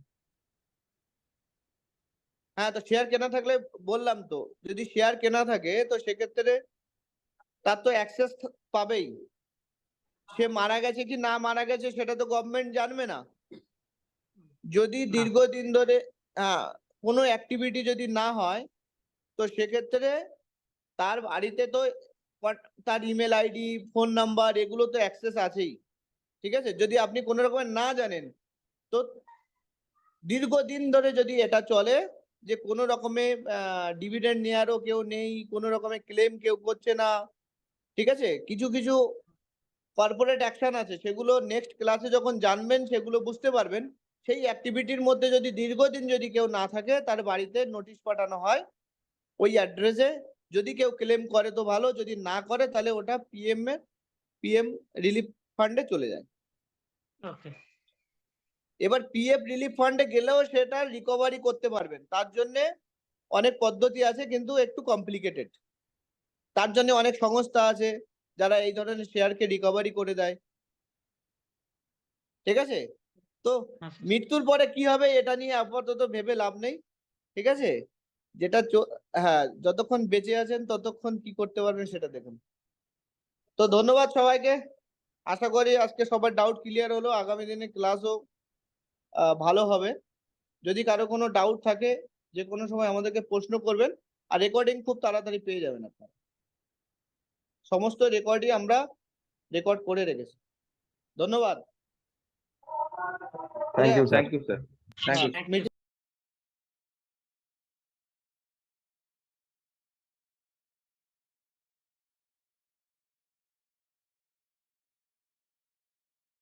হ্যাঁ, তো শেয়ার কেনা থাকলে বললাম তো, যদি শেয়ার কেনা থাকে তো সেক্ষেত্রে তার তো অ্যাক্সেস পাবেই। সে মারা গেছে কি না মারা গেছে সেটা তো গভর্নমেন্ট জানবে না। যদি না। দীর্ঘদিন ধরে হ্যাঁ কোনো অ্যাক্টিভিটি যদি না হয়, তো সেক্ষেত্রে তার বাড়িতে তো তার ইমেল আইডি, ফোন নাম্বার, এগুলো তো অ্যাক্সেস আছেই। ঠিক আছে, যদি আপনি কোনো রকমের না জানেন, তো দীর্ঘদিন ধরে যদি এটা চলে যে কোনো রকমে ডিভিডেন্ড নেওয়ারও কেউ নেই, কোনো রকমের ক্লেম কেউ করছে না, ঠিক আছে, কিছু কিছু কর্পোরেট অ্যাকশন আছে, সেগুলো নেক্সট ক্লাসে যখন জানবেন সেগুলো বুঝতে পারবেন। সেই অ্যাক্টিভিটির মধ্যে যদি দীর্ঘদিন যদি কেউ না থাকে, তার বাড়িতে নোটিশ পাঠানো হয় ওই অ্যাড্রেসে। যদি কেউ ক্লেম করে তো ভালো, যদি না করে তাহলে ওটা পিএম রিলিফ ফান্ডে চলে যায়। ওকে। এবার পিএফ রিলিফ ফান্ডে গেলেও সেটা রিকভারি করতে পারবেন, তার জন্য অনেক পদ্ধতি আছে কিন্তু একটু কমপ্লিকেটেড। তার জন্য অনেক সংস্থা আছে যারা এই ধরনের শেয়ারকে রিকভারি করে দেয়। ঠিক আছে, তো হ্যাঁ স্যার। মৃত্যুর পরে কি হবে এটা নিয়ে আপাতত ভেবে লাভ নেই। ঠিক আছে, যেটা হ্যাঁ, যতক্ষণ বেঁচে আছেন ততক্ষণ কি করতে পারবেন সেটা দেখুন। তো ধন্যবাদ সবাইকে, আশা করি আজকে সবার ডাউট ক্লিয়ার হলো। আগামী দিনে ক্লাসও ভালো হবে। যদি কারো কোনো ডাউট থাকে, যে কোনো সময় আমাদেরকে প্রশ্ন করবেন। আর রেকর্ডিং খুব তাড়াতাড়ি পেয়ে যাবেন আপনারা, সমস্ত রেকর্ডই আমরা রেকর্ড করে রেখেছি। ধন্যবাদ। Thank you sir. Thank you sir, thank you. Meeting